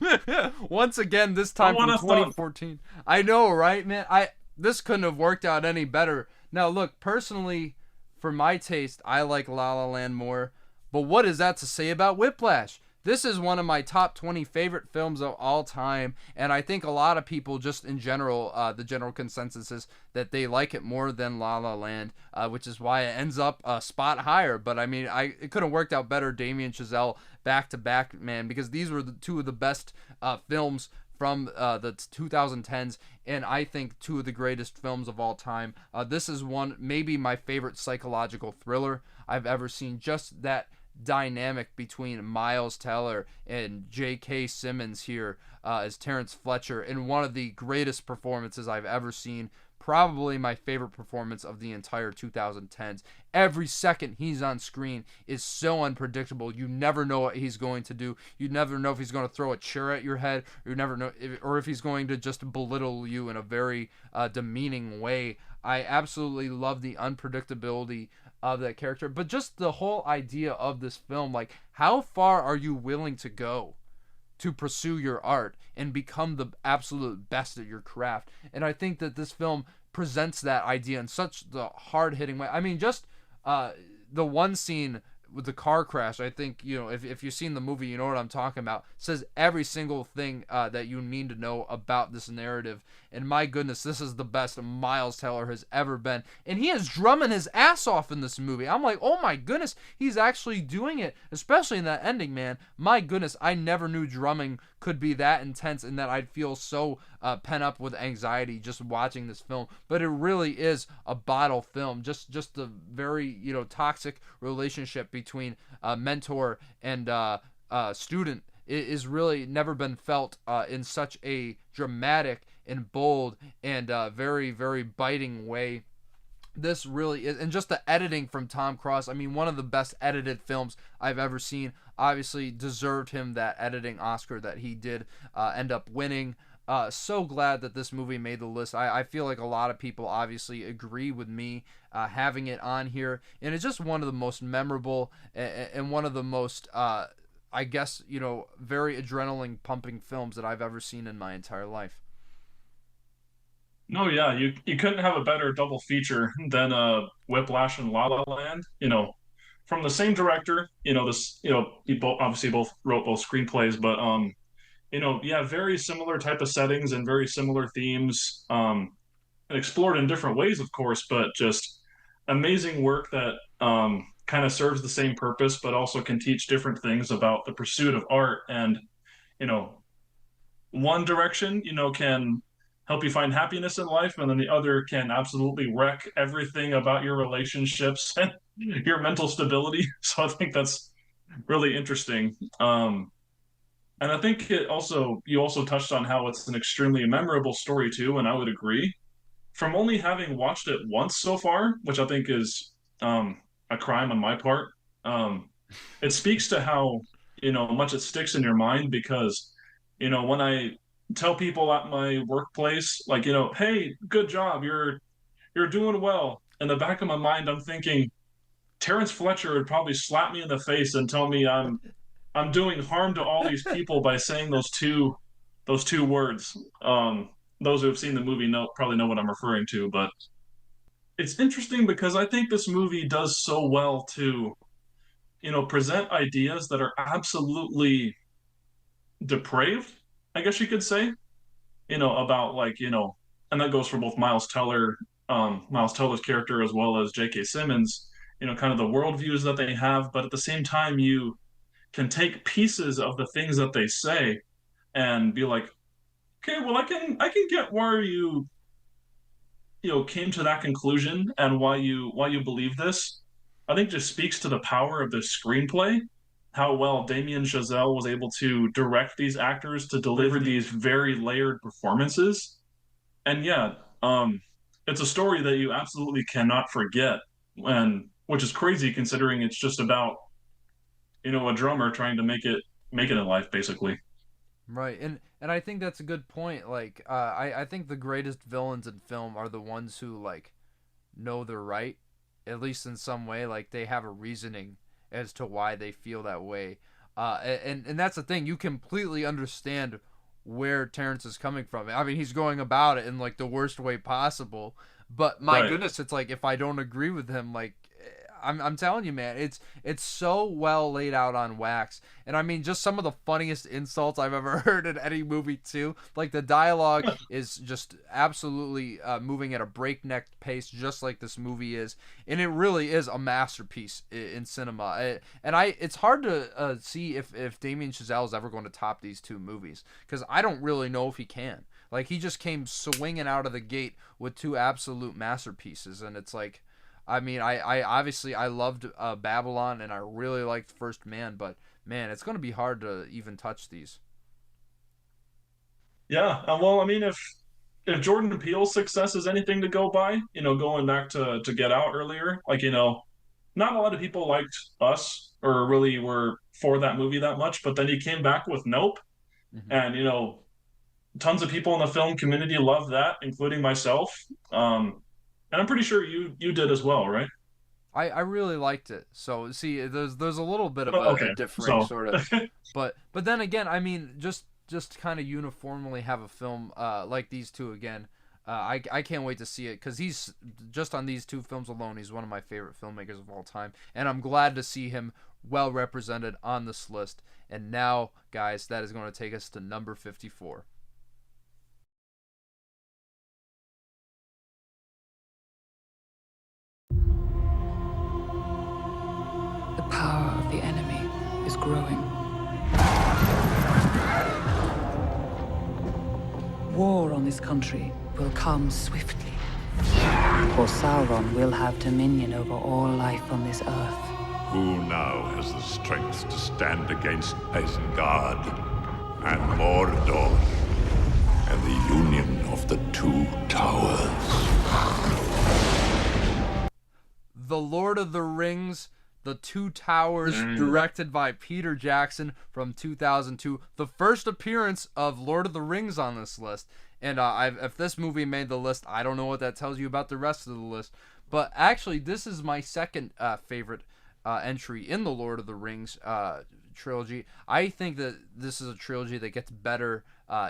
Once again, this time from 2014. I know, right, man? This couldn't have worked out any better. Now, look, personally, for my taste, I like La La Land more. But what is that to say about Whiplash? This is one of my top 20 favorite films of all time, and I think a lot of people just in general, the general consensus is that they like it more than La La Land, which is why it ends up a spot higher. But I mean, it could have worked out better, Damien Chazelle, back to back, man, because these were two of the best films from the 2010s, and I think two of the greatest films of all time. This is maybe my favorite psychological thriller I've ever seen. Just that dynamic between Miles Teller and J.K. Simmons here as Terrence Fletcher, and one of the greatest performances I've ever seen. Probably my favorite performance of the entire 2010s. Every second he's on screen is so unpredictable. You never know what he's going to do. You never know if he's going to throw a chair at your head, or you never know if he's going to just belittle you in a very demeaning way. I absolutely love the unpredictability of that character, but just the whole idea of this film, like, how far are you willing to go to pursue your art and become the absolute best at your craft? And I think that this film presents that idea in such the hard-hitting way. I mean, just the one scene with the car crash, I think, you know, if you've seen the movie, you know what I'm talking about, says every single thing that you need to know about this narrative. And my goodness, this is the best Miles Teller has ever been. And he is drumming his ass off in this movie. I'm like, oh my goodness, he's actually doing it, especially in that ending, man. My goodness, I never knew drumming could be that intense and that I'd feel so pent up with anxiety just watching this film. But it really is a bottle film. Just the very, you know, toxic relationship between mentor and student is really never been felt in such a dramatic and bold and very, very biting way. This really is, and just the editing from Tom Cross, I mean, one of the best edited films I've ever seen. Obviously deserved him that editing Oscar that he did end up winning. So glad that this movie made the list. I feel like a lot of people obviously agree with me having it on here, and it's just one of the most memorable and one of the most I guess, you know, very adrenaline pumping films that I've ever seen in my entire life. No, yeah, you couldn't have a better double feature than Whiplash and La La Land. You know, from the same director. You know, he obviously both wrote both screenplays, but you know, yeah, very similar type of settings and very similar themes, and explored in different ways, of course, but just amazing work that kind of serves the same purpose, but also can teach different things about the pursuit of art. And, you know, one direction, you know, can help you find happiness in life, and then the other can absolutely wreck everything about your relationships and your mental stability. So I think that's really interesting. And I think you also touched on how it's an extremely memorable story too, and I would agree. From only having watched it once so far, which I think is a crime on my part, it speaks to how, you know, much it sticks in your mind. Because, you know, when I tell people at my workplace, like, you know, hey, good job, you're doing well, in the back of my mind, I'm thinking Terrence Fletcher would probably slap me in the face and tell me I'm doing harm to all these people by saying those two words. Those who have seen the movie probably know what I'm referring to. But it's interesting because I think this movie does so well to, you know, present ideas that are absolutely depraved, I guess you could say, you know, about, like, you know, and that goes for both Miles Teller's character as well as J.K. Simmons, kind of the worldviews that they have, but at the same time, you can take pieces of the things that they say and be like, okay, well, I can get where you came to that conclusion and why you believe this. I think just speaks to the power of the screenplay, how well Damien Chazelle was able to direct these actors to deliver these very layered performances. And yeah, it's a story that you absolutely cannot forget, and which is crazy considering it's just about a drummer trying to make it in life, basically. Right, and I think that's a good point. Like, I think the greatest villains in film are the ones who like know they're right, at least in some way. Like they have a reasoning as to why they feel that way. And that's the thing. You completely understand where Terrence is coming from. I mean, he's going about it in like the worst way possible. But my Right. goodness, it's like if I don't agree with him, like I'm telling you, man, it's so well laid out on wax. And I mean, just some of the funniest insults I've ever heard in any movie too. Like the dialogue is just absolutely moving at a breakneck pace, just like this movie is, and it really is a masterpiece in cinema. It's hard to see if Damien Chazelle is ever going to top these two movies, because I don't really know if he can. Like he just came swinging out of the gate with two absolute masterpieces, and it's like, I mean, I obviously I loved Babylon, and I really liked First Man, but man, it's going to be hard to even touch these. Yeah, well, I mean, if Jordan Peele's success is anything to go by, going back to Get Out earlier, like, not a lot of people liked Us or really were for that movie that much, but then he came back with Nope, Mm-hmm. and tons of people in the film community loved that, including myself. And I'm pretty sure you did as well, right? I really liked it. So see, there's a little bit of Oh, a okay, differing so sort of, but then again, I mean, just kind of uniformly have a film like these two again. I can't wait to see it, because he's just on these two films alone. He's one of my favorite filmmakers of all time, and I'm glad to see him well represented on this list. And now, guys, that is going to take us to number 54. The power of the enemy is growing. War on this country will come swiftly. For Sauron will have dominion over all life on this earth. Who now has the strength to stand against Isengard and Mordor and the union of the two towers? The Lord of the Rings, The Two Towers, directed by Peter Jackson from 2002. The first appearance of Lord of the Rings on this list. And if this movie made the list, I don't know what that tells you about the rest of the list. But actually, this is my second favorite entry in the Lord of the Rings trilogy. I think that this is a trilogy that gets better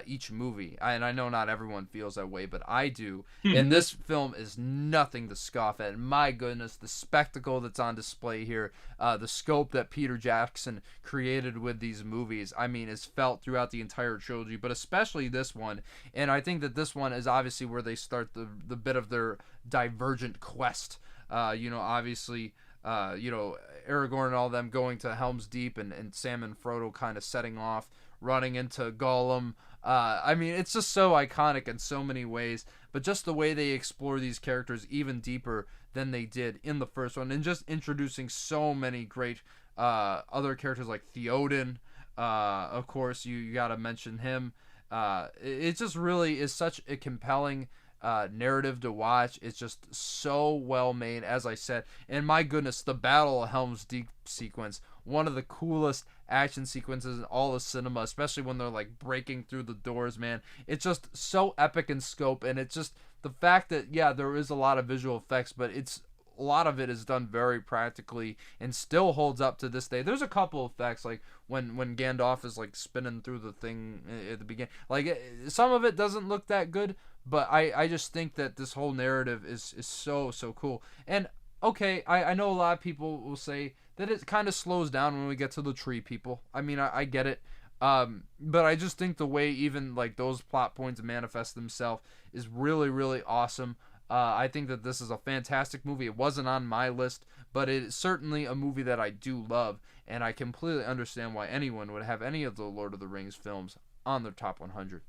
each movie, and I know not everyone feels that way, but I do. And this film is nothing to scoff at. My goodness, the spectacle that's on display here, the scope that Peter Jackson created with these movies, I mean, is felt throughout the entire trilogy, but especially this one. And I think that this one is obviously where they start the bit of their divergent quest. Obviously, Aragorn and all them going to Helm's Deep, and Sam and Frodo kind of setting off, running into Gollum. I mean, it's just so iconic in so many ways, but just the way they explore these characters even deeper than they did in the first one, and just introducing so many great other characters like Theoden. Of course, you got to mention him. It just really is such a compelling narrative to watch. It's just so well made, as I said. And my goodness, the Battle of Helm's Deep sequence, one of the coolest action sequences in all of cinema, especially when they're like breaking through the doors, man. It's just so epic in scope, and it's just the fact that, yeah, there is a lot of visual effects, but a lot of it is done very practically and still holds up to this day. There's a couple effects, like when Gandalf is like spinning through the thing at the beginning. Like, some of it doesn't look that good, but I just think that this whole narrative is so cool. And okay, I know a lot of people will say that it kind of slows down when we get to the tree people. I mean, I get it. But I just think the way even like those plot points manifest themselves is really, really awesome. I think that this is a fantastic movie. It wasn't on my list, but it is certainly a movie that I do love, and I completely understand why anyone would have any of the Lord of the Rings films on their top 100.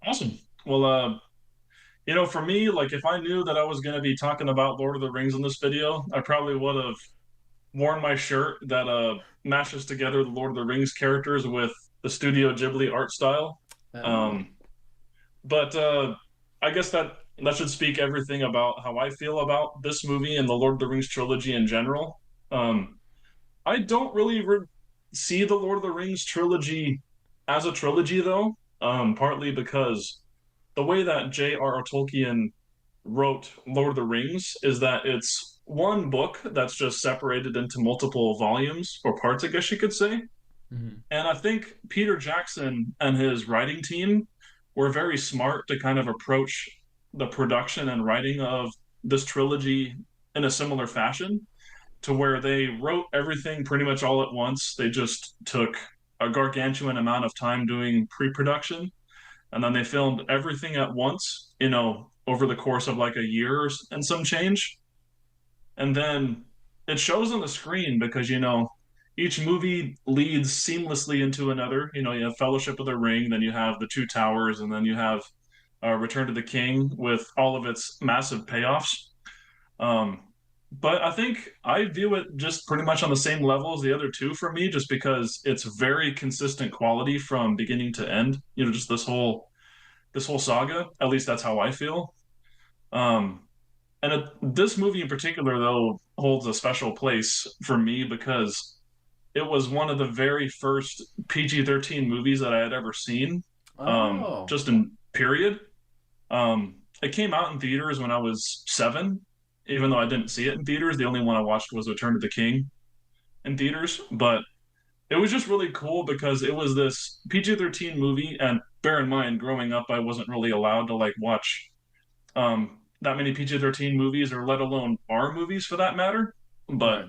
Awesome. Well, for me, like if I knew that I was going to be talking about Lord of the Rings in this video, I probably would have worn my shirt that mashes together the Lord of the Rings characters with the Studio Ghibli art style. But I guess that should speak everything about how I feel about this movie and the Lord of the Rings trilogy in general. I don't really see the Lord of the Rings trilogy as a trilogy, though, partly because the way that J.R.R. Tolkien wrote Lord of the Rings is that it's one book that's just separated into multiple volumes or parts, I guess you could say. Mm-hmm. And I think Peter Jackson and his writing team were very smart to kind of approach the production and writing of this trilogy in a similar fashion, to where they wrote everything pretty much all at once. They just took a gargantuan amount of time doing pre-production, and then they filmed everything at once, over the course of like a year and some change. And then it shows on the screen because, each movie leads seamlessly into another. You have Fellowship of the Ring, then you have The Two Towers, and then you have Return to the King with all of its massive payoffs. But I think I view it just pretty much on the same level as the other two for me, just because it's very consistent quality from beginning to end. Just this whole saga. At least that's how I feel. This movie in particular, though, holds a special place for me because it was one of the very first PG-13 movies that I had ever seen. Just in period. It came out in theaters when I was 7. Even though I didn't see it in theaters, the only one I watched was Return to the King in theaters. But it was just really cool because it was this PG-13 movie, and bear in mind, growing up, I wasn't really allowed to watch that many PG-13 movies, or let alone R movies for that matter. But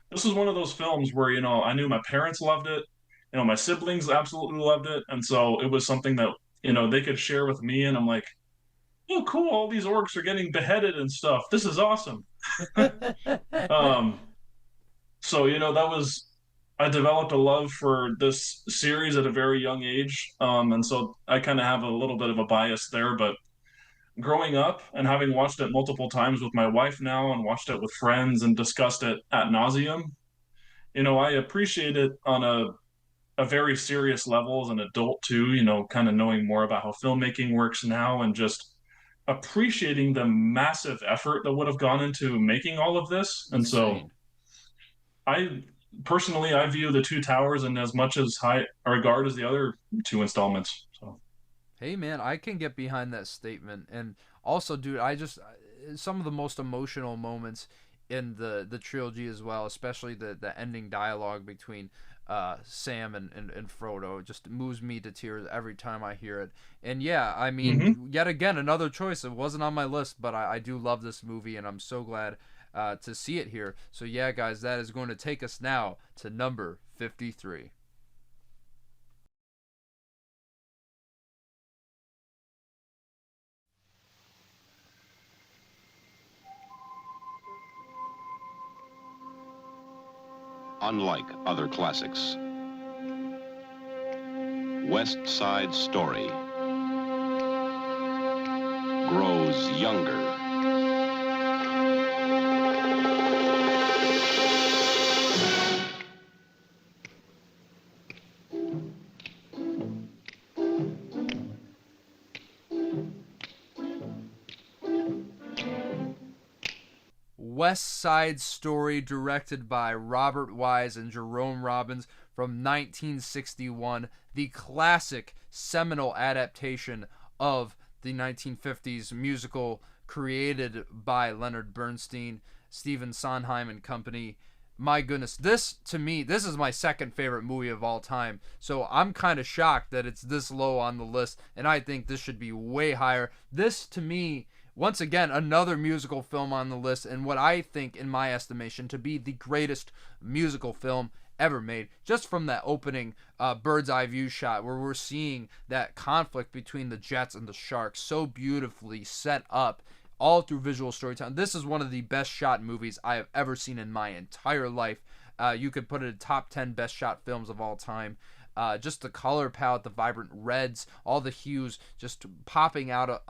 this was one of those films where I knew my parents loved it, my siblings absolutely loved it, and so it was something that they could share with me, and I'm like, oh, cool, all these orcs are getting beheaded and stuff. This is awesome. I developed a love for this series at a very young age. And so I kind of have a little bit of a bias there. But growing up and having watched it multiple times with my wife now, and watched it with friends and discussed it ad nauseum, I appreciate it on a very serious level as an adult too, kind of knowing more about how filmmaking works now, and just appreciating the massive effort that would have gone into making all of this. And so I view The Two Towers in as much as high a regard as the other two installments. So hey man, I can get behind that statement. And also, dude, some of the most emotional moments in the trilogy as well, especially the ending dialogue between Sam and Frodo, just moves me to tears every time I hear it. And yeah, I mean, yet again, another choice. It wasn't on my list, but I do love this movie, and I'm so glad to see it here. So yeah, guys, that is going to take us now to number 53. Unlike other classics, West Side Story grows younger. West Side Story, directed by Robert Wise and Jerome Robbins, from 1961, the classic seminal adaptation of the 1950s musical created by Leonard Bernstein, Stephen Sondheim and company. My goodness, this is my second favorite movie of all time, so I'm kind of shocked that it's this low on the list, and I think this should be way higher. This, to me, once again, another musical film on the list, and what I think, in my estimation, to be the greatest musical film ever made. Just from that opening bird's eye view shot where we're seeing that conflict between the Jets and the Sharks so beautifully set up all through visual storytelling. This is one of the best shot movies I have ever seen in my entire life. You could put it in top 10 best shot films of all time. Just the color palette, the vibrant reds, all the hues just popping out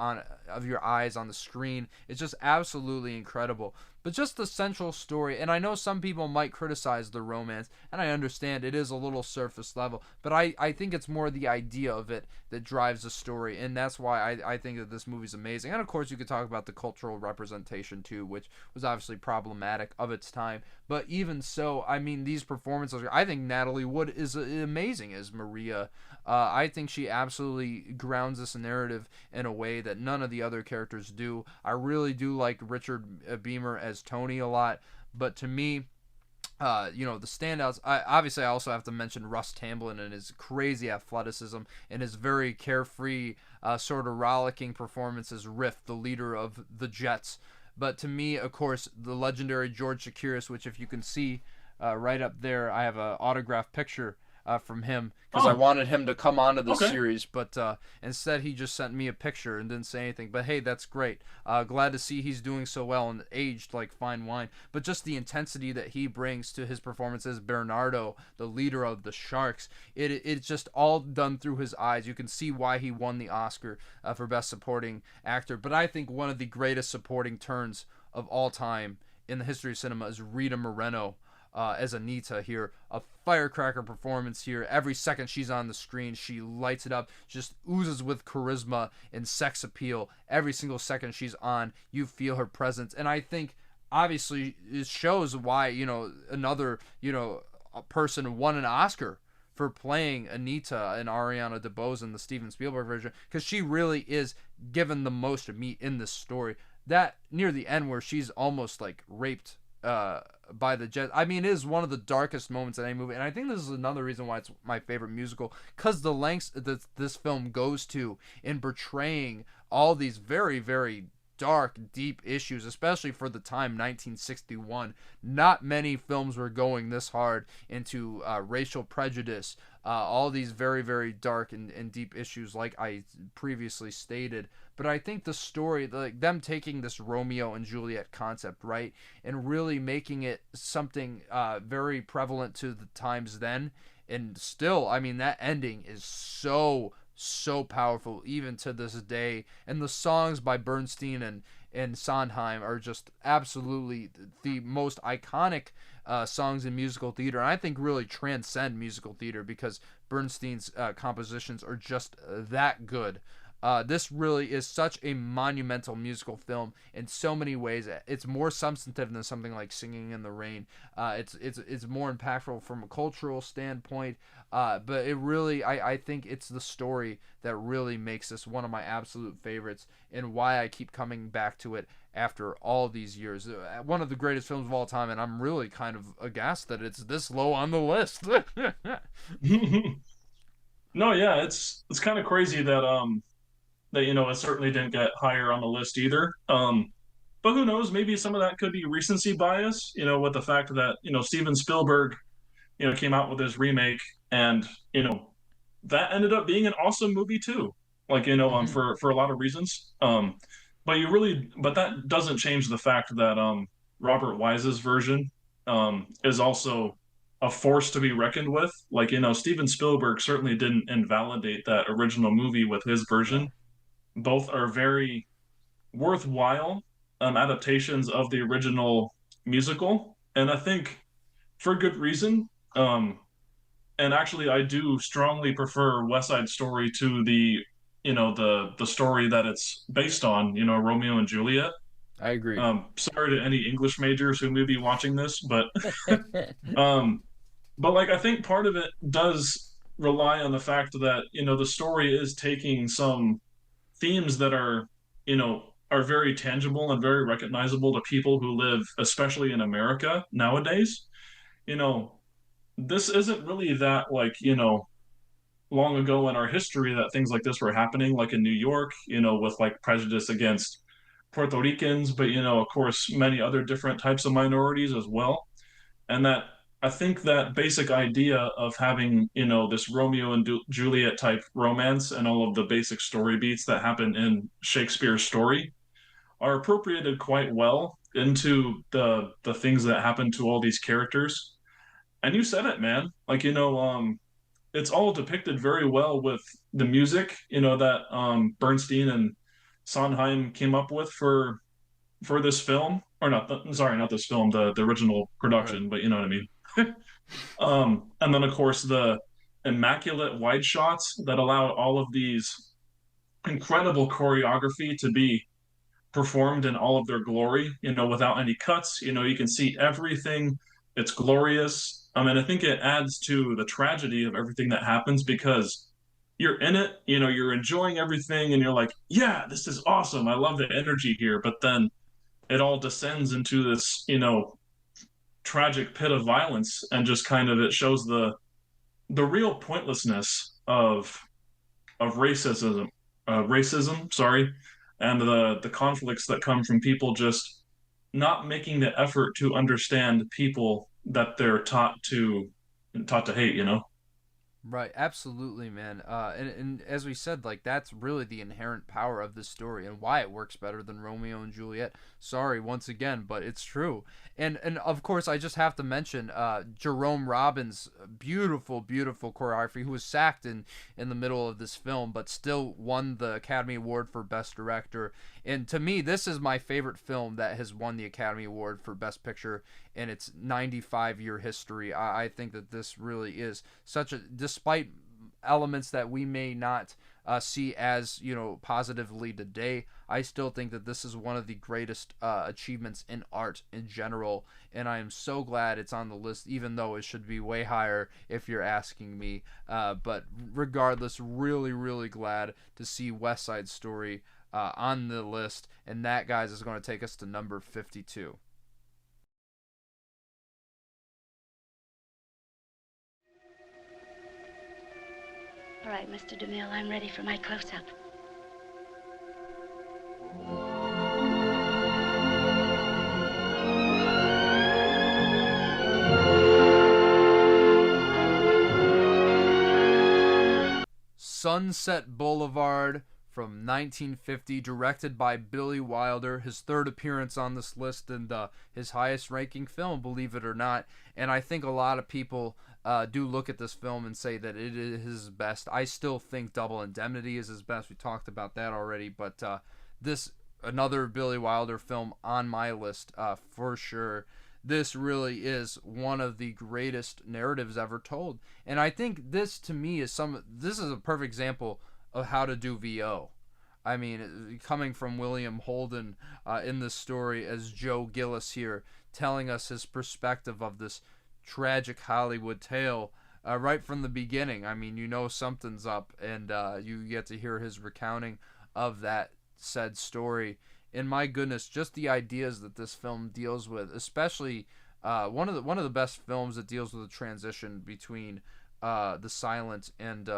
of your eyes on the screen. It's just absolutely incredible. But just the central story, and I know some people might criticize the romance, and I understand it is a little surface level, but I think it's more the idea of it that drives the story, and that's why I think that this movie's amazing. And of course you could talk about the cultural representation too, which was obviously problematic of its time, but even so, I mean, these performances, I think Natalie Wood is amazing as Maria. I think she absolutely grounds this narrative in a way that none of the other characters do. I really do like Richard Beamer as Tony a lot, but to me, the standouts, I also have to mention Russ Tamblyn and his crazy athleticism and his very carefree, sort of rollicking performance as Riff, the leader of the Jets. But to me, of course, the legendary George Chakiris, which if you can see right up there, I have an autographed picture from him because I wanted him to come onto the series, but instead he just sent me a picture and didn't say anything. But hey, that's great. Glad to see he's doing so well and aged like fine wine. But just the intensity that he brings to his performance as Bernardo, the leader of the Sharks, it's just all done through his eyes. You can see why he won the Oscar for Best Supporting Actor. But I think one of the greatest supporting turns of all time in the history of cinema is Rita Moreno as Anita here. A firecracker performance here. Every second she's on the screen, she lights it up, just oozes with charisma and sex appeal. Every single second she's on, you feel her presence. And I think, obviously, it shows why, another, a person won an Oscar for playing Anita and Ariana DeBose in the Steven Spielberg version, because she really is given the most meat in this story. That near the end where she's almost like raped by the Jets, I mean, it is one of the darkest moments in any movie, and I think this is another reason why it's my favorite musical, because the lengths that this film goes to in portraying all these very, very dark, deep issues, especially for the time, 1961. Not many films were going this hard into racial prejudice, all these very, very dark and deep issues, like I previously stated. But I think the story, like them taking this Romeo and Juliet concept, right, and really making it something very prevalent to the times then, and still, I mean, that ending is so powerful even to this day. And the songs by Bernstein and Sondheim are just absolutely the most iconic songs in musical theater, and I think really transcend musical theater, because Bernstein's compositions are just that good. This really is such a monumental musical film in so many ways. It's more substantive than something like Singing in the Rain. It's more impactful from a cultural standpoint. But it really, I think it's the story that really makes this one of my absolute favorites, and why I keep coming back to it after all these years. One of the greatest films of all time, and I'm really kind of aghast that it's this low on the list. No, yeah, it's kind of crazy that it certainly didn't get higher on the list either. But who knows? Maybe some of that could be recency bias. With the fact that Steven Spielberg, came out with his remake, and that ended up being an awesome movie too. Like for a lot of reasons. But that doesn't change the fact that Robert Wise's version is also a force to be reckoned with. Like Steven Spielberg certainly didn't invalidate that original movie with his version. Both are very worthwhile adaptations of the original musical, and I think for good reason. And actually, I do strongly prefer West Side Story to the story that it's based on. Romeo and Juliet. I agree. Sorry to any English majors who may be watching this, but like I think part of it does rely on the fact that the story is taking some themes that are very tangible and very recognizable to people who live, especially in America nowadays. This isn't really that long ago in our history that things like this were happening, like in New York, with like prejudice against Puerto Ricans, but of course many other different types of minorities as well. And that I think that basic idea of having, you know, this Romeo and Juliet type romance and all of the basic story beats that happen in Shakespeare's story are appropriated quite well into the things that happen to all these characters. And you said it, man. Like, you know, it's all depicted very well with the music, you know, that Bernstein and Sondheim came up with for this film, or not. Sorry, not this film, the original production, Right. but you know what I mean. And then, of course, the immaculate wide shots that allow all of these incredible choreography to be performed in all of their glory, you know, without any cuts. You know, you can see everything. It's glorious. I mean, I think it adds to the tragedy of everything that happens because you're in it, you know, you're enjoying everything and you're like, yeah, this is awesome. I love the energy here. But then it all descends into this, you know, tragic pit of violence and just kind of it shows the real pointlessness of racism, sorry, and the conflicts that come from people just not making the effort to understand people that they're taught to hate, you know? Right, absolutely, man. And as we said, like that's really the inherent power of this story and why it works better than Romeo and Juliet. Sorry, once again, but it's true. And of course, I just have to mention Jerome Robbins' beautiful, beautiful choreography, who was sacked in the middle of this film, but still won the Academy Award for Best Director. And to me, this is my favorite film that has won the Academy Award for Best Picture in its 95-year history. I think that this really is such a, despite elements that we may not see as, you know, positively today, I still think that this is one of the greatest achievements in art in general, and I am so glad it's on the list, even though it should be way higher if you're asking me. But regardless, really, really glad to see West Side Story on the list, and that, guys, is going to take us to number 52. All right, Mr. DeMille, I'm ready for my close-up. Sunset Boulevard from 1950, directed by Billy Wilder, his third appearance on this list and his highest ranking film, believe it or not. And I think a lot of people do look at this film and say that it is his best. I still think Double Indemnity is his best. We talked about that already, but this, another Billy Wilder film on my list for sure. This really is one of the greatest narratives ever told. And I think this, to me, this is a perfect example of how to do VO. I mean, coming from William Holden in this story as Joe Gillis here, telling us his perspective of this tragic Hollywood tale right from the beginning. I mean, you know something's up, and you get to hear his recounting of that said story. And my goodness, just the ideas that this film deals with, especially one of the best films that deals with the transition between the silent and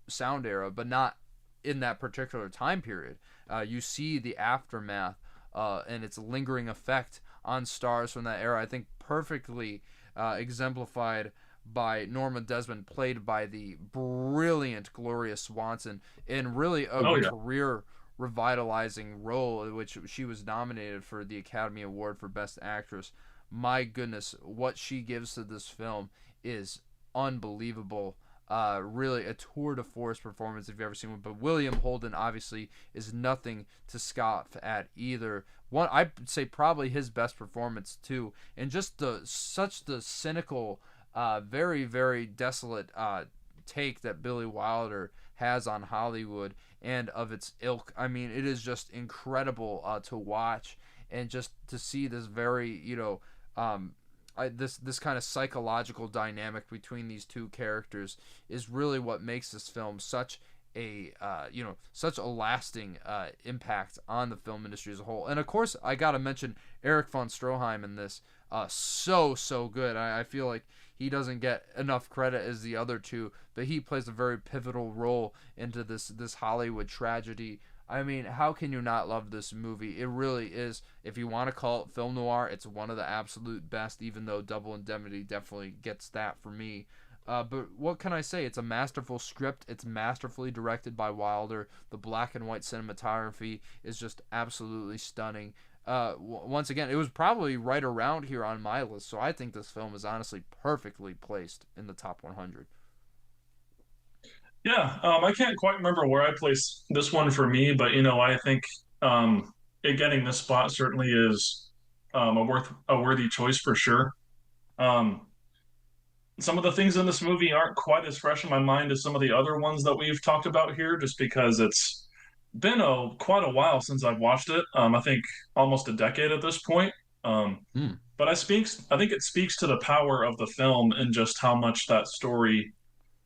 sound era, but not in that particular time period. You see the aftermath and its lingering effect on stars from that era. I think perfectly exemplified by Norma Desmond, played by the brilliant Gloria Swanson, in really a career revitalizing role in which she was nominated for the Academy Award for Best Actress. My goodness, what she gives to this film is unbelievable. Really a tour de force performance if you've ever seen one. But William Holden obviously is nothing to scoff at either. One, I'd say probably his best performance too, and just the cynical, very, very desolate take that Billy Wilder has on Hollywood and of its ilk. I mean, it is just incredible to watch, and just to see this very, you know, this kind of psychological dynamic between these two characters is really what makes this film such a such a lasting impact on the film industry as a whole. And of course, I gotta mention Erich von Stroheim in this. So good. I feel like he doesn't get enough credit as the other two, but he plays a very pivotal role into this Hollywood tragedy. I mean, how can you not love this movie? It really is. If you want to call it film noir, it's one of the absolute best, even though Double Indemnity definitely gets that for me. But what can I say? It's a masterful script. It's masterfully directed by Wilder. The black and white cinematography is just absolutely stunning. Once again, it was probably right around here on my list, so I think this film is honestly perfectly placed in the top 100. Yeah, I can't quite remember where I place this one for me, but I think it getting this spot certainly is a worthy choice for sure. Um, some of the things in this movie aren't quite as fresh in my mind as some of the other ones that we've talked about here, just because it's been quite a while since I've watched it. I think almost a decade at this point. But I think it speaks to the power of the film and just how much that story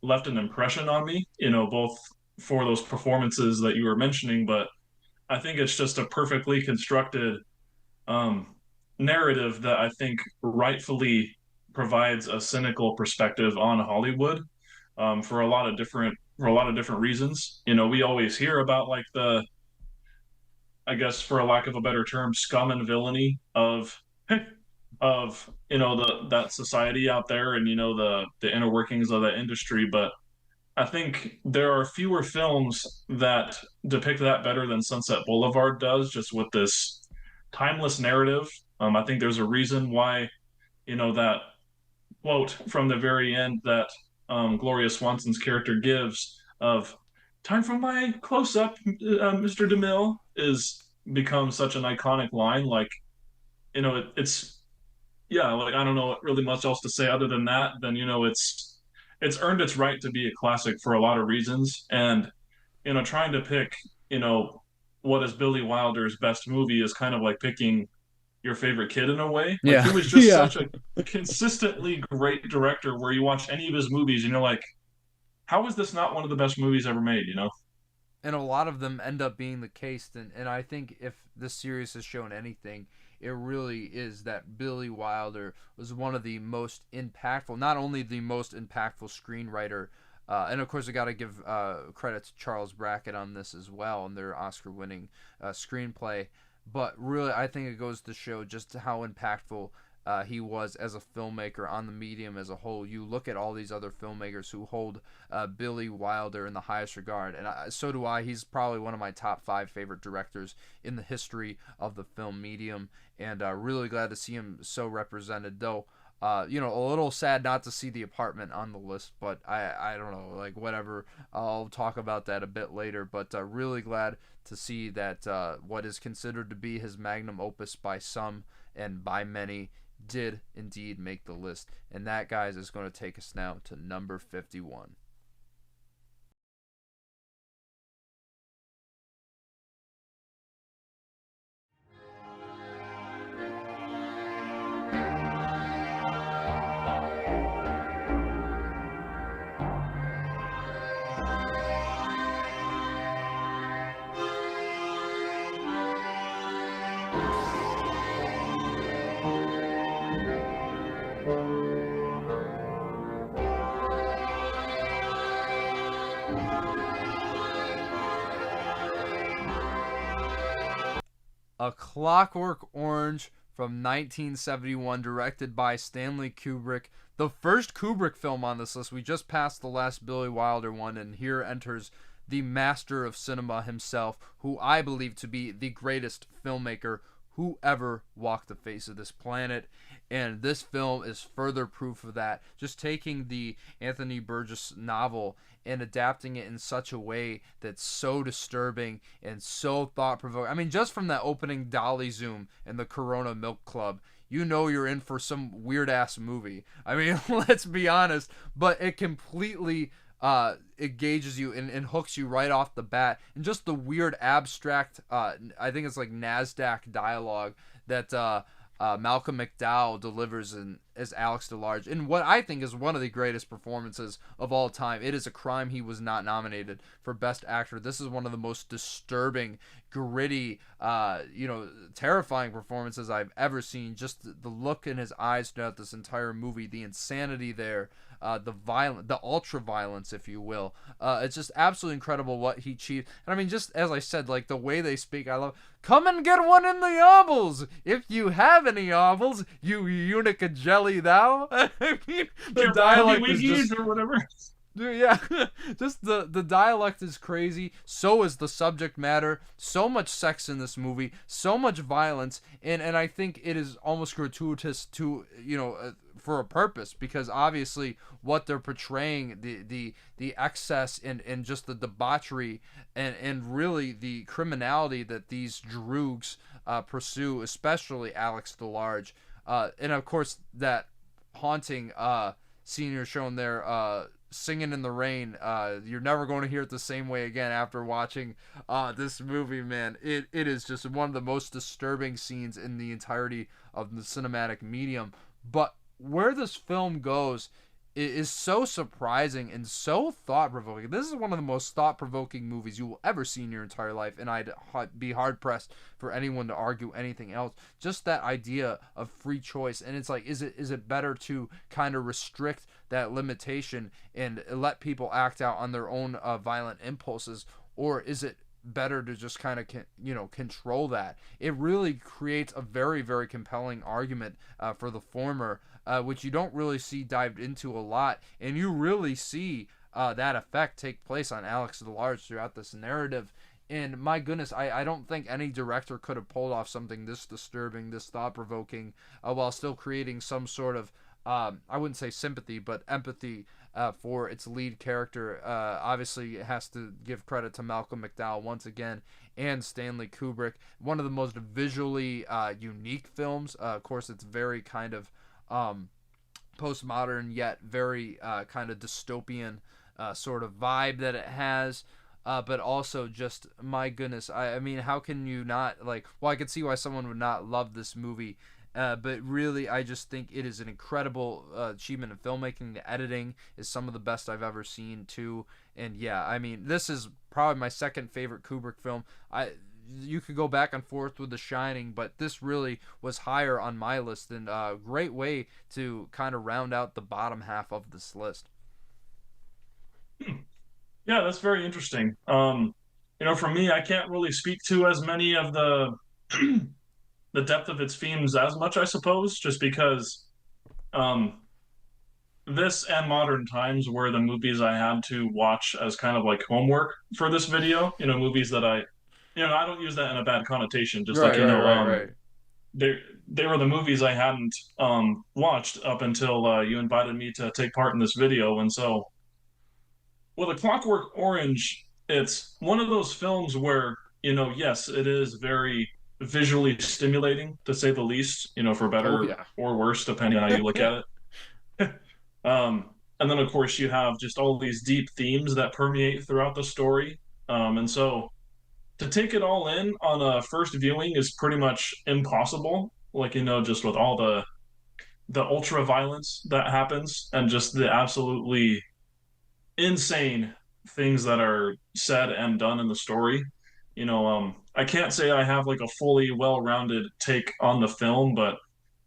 left an impression on me, both for those performances that you were mentioning, but I think it's just a perfectly constructed um, narrative that I think rightfully provides a cynical perspective on Hollywood for a lot of different reasons. We always hear about like I guess for a lack of a better term, scum and villainy of that society out there, and the inner workings of that industry. But I think there are fewer films that depict that better than Sunset Boulevard does, just with this timeless narrative. I think there's a reason why, that quote from the very end that Gloria Swanson's character gives of "Time for my close up, Mr. DeMille," is become such an iconic line. Like, it's yeah, like I don't know really much else to say other than that. Then it's earned its right to be a classic for a lot of reasons. And trying to pick what is Billy Wilder's best movie is kind of like picking your favorite kid in a way. Like, he was just such a consistently great director where you watch any of his movies and you're like, how is this not one of the best movies ever made, And a lot of them end up being the case. And I think if this series has shown anything, it really is that Billy Wilder was one of the most impactful, not only the most impactful screenwriter, and of course I got to give credit to Charles Brackett on this as well, and their Oscar-winning screenplay. But really, I think it goes to show just how impactful he was as a filmmaker on the medium as a whole. You look at all these other filmmakers who hold Billy Wilder in the highest regard, and so do I. He's probably one of my top 5 favorite directors in the history of the film medium, and really glad to see him so represented, though. A little sad not to see The Apartment on the list, but I don't know, like whatever. I'll talk about that a bit later, but really glad to see that what is considered to be his magnum opus by some and by many did indeed make the list. And that, guys, is going to take us now to number 51. A Clockwork Orange from 1971, directed by Stanley Kubrick. The first Kubrick film on this list. We just passed the last Billy Wilder one, and here enters the master of cinema himself, who I believe to be the greatest filmmaker who ever walked the face of this planet. And this film is further proof of that. Just taking the Anthony Burgess novel and adapting it in such a way that's so disturbing and so thought-provoking. I mean, just from that opening dolly zoom in the Corona Milk Club, you're in for some weird-ass movie. I mean, let's be honest, but it completely engages you and hooks you right off the bat. And just the weird abstract, I think it's like NASDAQ dialogue that Malcolm McDowell delivers as Alex DeLarge in what I think is one of the greatest performances of all time. It is a crime he was not nominated for Best Actor. This is one of the most disturbing, gritty, terrifying performances I've ever seen. Just the look in his eyes throughout this entire movie, the insanity there, the ultra violence, if you will. It's just absolutely incredible what he achieved. And I mean, just as I said, like the way they speak, I love. Come and get one in the obols, if you have any obols, you eunuch of jelly thou. I mean, the dialect is just, or whatever. Dude, yeah, just the dialect is crazy. So is the subject matter. So much sex in this movie. So much violence, and I think it is almost gratuitous to for a purpose, because obviously what they're portraying, the excess and just the debauchery and really the criminality that these droogs pursue, especially Alex DeLarge, and of course that haunting scene you're shown there. Singing in the rain, you're never going to hear it the same way again after watching this movie, man. It is just one of the most disturbing scenes in the entirety of the cinematic medium. But where this film goes is so surprising and so thought-provoking. This is one of the most thought-provoking movies you will ever see in your entire life, and I'd be hard-pressed for anyone to argue anything else. Just that idea of free choice, and it's like, is it better to kind of restrict that limitation and let people act out on their own violent impulses, or is it better to just kind of control that? It really creates a very, very compelling argument for the former, which you don't really see dived into a lot, and you really see that effect take place on Alex DeLarge throughout this narrative. And my goodness, I don't think any director could have pulled off something this disturbing, this thought-provoking, while still creating some sort of I wouldn't say sympathy, but empathy for its lead character. Obviously, it has to give credit to Malcolm McDowell once again, and Stanley Kubrick. One of the most visually unique films. Of course, it's very kind of postmodern, yet very kind of dystopian sort of vibe that it has. But also just, my goodness, I mean, how can you not, I could see why someone would not love this movie. But really, I just think it is an incredible achievement in filmmaking. The editing is some of the best I've ever seen, too. And yeah, I mean, this is probably my second favorite Kubrick film. You could go back and forth with The Shining, but this really was higher on my list, and a great way to kind of round out the bottom half of this list. Yeah, that's very interesting. For me, I can't really speak to as many of the the depth of its themes as much, I suppose, just because this and Modern Times were the movies I had to watch as kind of like homework for this video. Movies that I don't use that in a bad connotation, just right. They were the movies I hadn't watched up until you invited me to take part in this video. And so with A Clockwork Orange, it's one of those films where, yes, it is very visually stimulating, to say the least, for better or worse, depending on how you look at it. And then, of course, you have just all these deep themes that permeate throughout the story. And so to take it all in on a first viewing is pretty much impossible. Just with all the ultra violence that happens and just the absolutely insane things that are said and done in the story. I can't say I have a fully well-rounded take on the film, but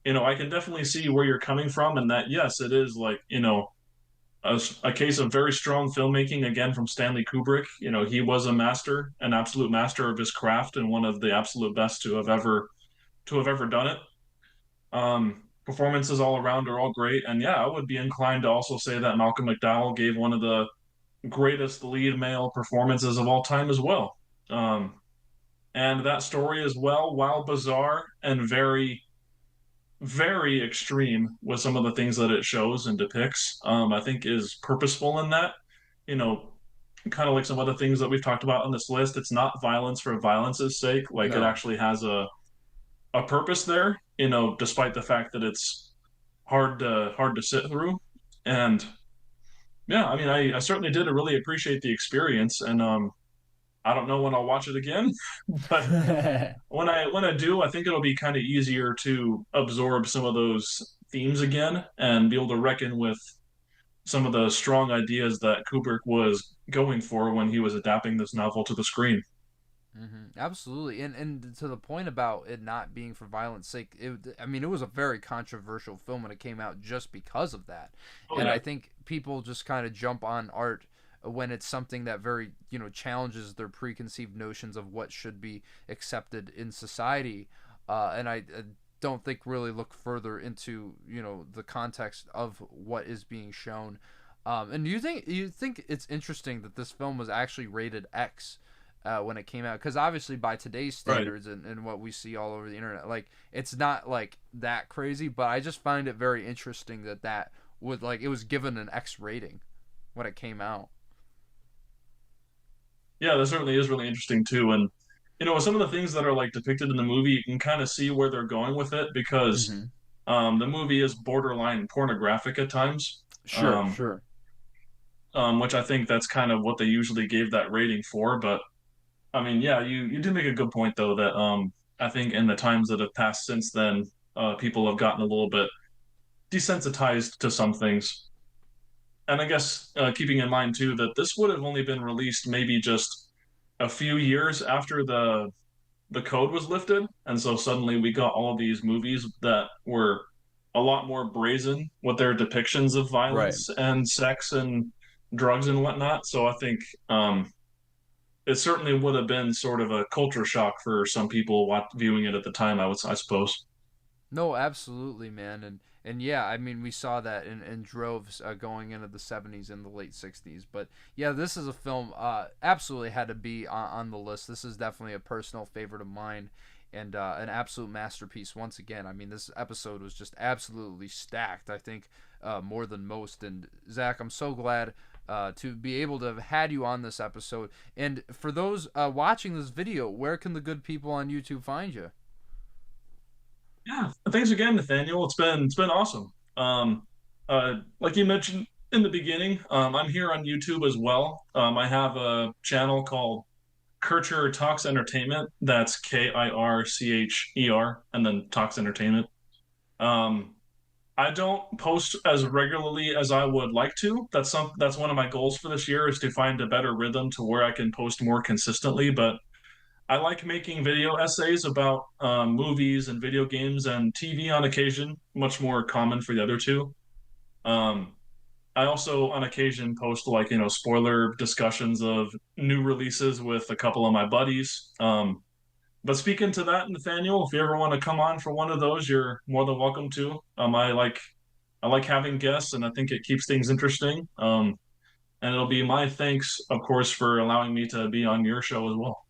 I can definitely see where you're coming from, and that yes, it is a case of very strong filmmaking again from Stanley Kubrick. He was an absolute master of his craft, and one of the absolute best to have ever done it. Performances all around are all great, and yeah, I would be inclined to also say that Malcolm McDowell gave one of the greatest lead male performances of all time as well. And that story as well, while bizarre and very, very extreme with some of the things that it shows and depicts, I think is purposeful in that. Kind of like some other things that we've talked about on this list, it's not violence for violence's sake. It actually has a purpose there, despite the fact that it's hard to sit through. And yeah, I mean, I certainly did really appreciate the experience, and I don't know when I'll watch it again, but when I do, I think it'll be kind of easier to absorb some of those themes again and be able to reckon with some of the strong ideas that Kubrick was going for when he was adapting this novel to the screen. Absolutely, and to the point about it not being for violence sake, I mean, it was a very controversial film when it came out just because of that. And yeah. I think people just kind of jump on art when it's something that very, challenges their preconceived notions of what should be accepted in society. And I don't think really look further into, the context of what is being shown. And you think it's interesting that this film was actually rated X when it came out, because obviously by today's standards and what we see all over the internet, like, it's not like that crazy, but I just find it very interesting that would, like, it was given an X rating when it came out. Yeah, that certainly is really interesting too. And with some of the things that are like depicted in the movie, you can kind of see where they're going with it because the movie is borderline pornographic at times. Sure. Which I think that's kind of what they usually gave that rating for. But I mean, yeah, you do make a good point though that I think in the times that have passed since then, people have gotten a little bit desensitized to some things. And I guess keeping in mind too that this would have only been released maybe just a few years after the code was lifted, and so suddenly we got all of these movies that were a lot more brazen with their depictions of violence and sex and drugs and whatnot. So I think it certainly would have been sort of a culture shock for some people viewing it at the time. I suppose. No, absolutely, man, and yeah, I mean, we saw that in droves going into the 70s and the late 60s. But yeah, this is a film absolutely had to be on the list. This is definitely a personal favorite of mine, and an absolute masterpiece once again. I mean, this episode was just absolutely stacked, I think, more than most. And Zach, I'm so glad to be able to have had you on this episode. And for those watching this video, where can the good people on YouTube find you? Yeah, thanks again, Nathaniel. It's been awesome. Like you mentioned in the beginning, I'm here on YouTube as well. I have a channel called Kircher Talks Entertainment. That's Kircher, and then Talks Entertainment. I don't post as regularly as I would like to. That's one of my goals for this year is to find a better rhythm to where I can post more consistently. But I like making video essays about movies and video games and TV on occasion, much more common for the other two. Um, I also, on occasion, post like, spoiler discussions of new releases with a couple of my buddies. But speaking to that, Nathaniel, if you ever want to come on for one of those, you're more than welcome to. I like having guests, and I think it keeps things interesting. And it'll be my thanks, of course, for allowing me to be on your show as well.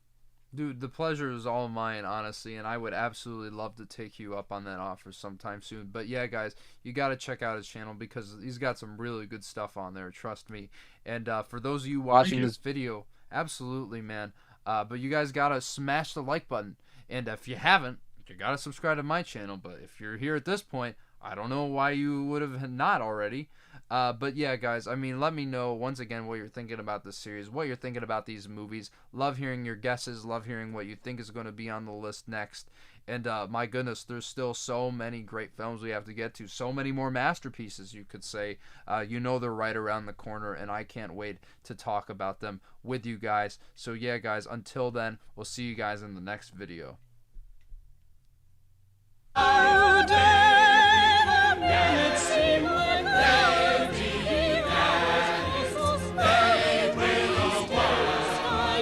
Dude, the pleasure is all mine, honestly, and I would absolutely love to take you up on that offer sometime soon. But yeah, guys, you got to check out his channel because he's got some really good stuff on there, trust me. And for those of you watching this video, absolutely, man. But you guys got to smash the like button. And if you haven't, you got to subscribe to my channel. But if you're here at this point, I don't know why you would have not already. But yeah, guys, I mean, let me know once again what you're thinking about this series, what you're thinking about these movies. Love hearing your guesses, love hearing what you think is going to be on the list next. And my goodness, there's still so many great films we have to get to, so many more masterpieces, you could say. They're right around the corner, and I can't wait to talk about them with you guys. So yeah, guys, until then, we'll see you guys in the next video.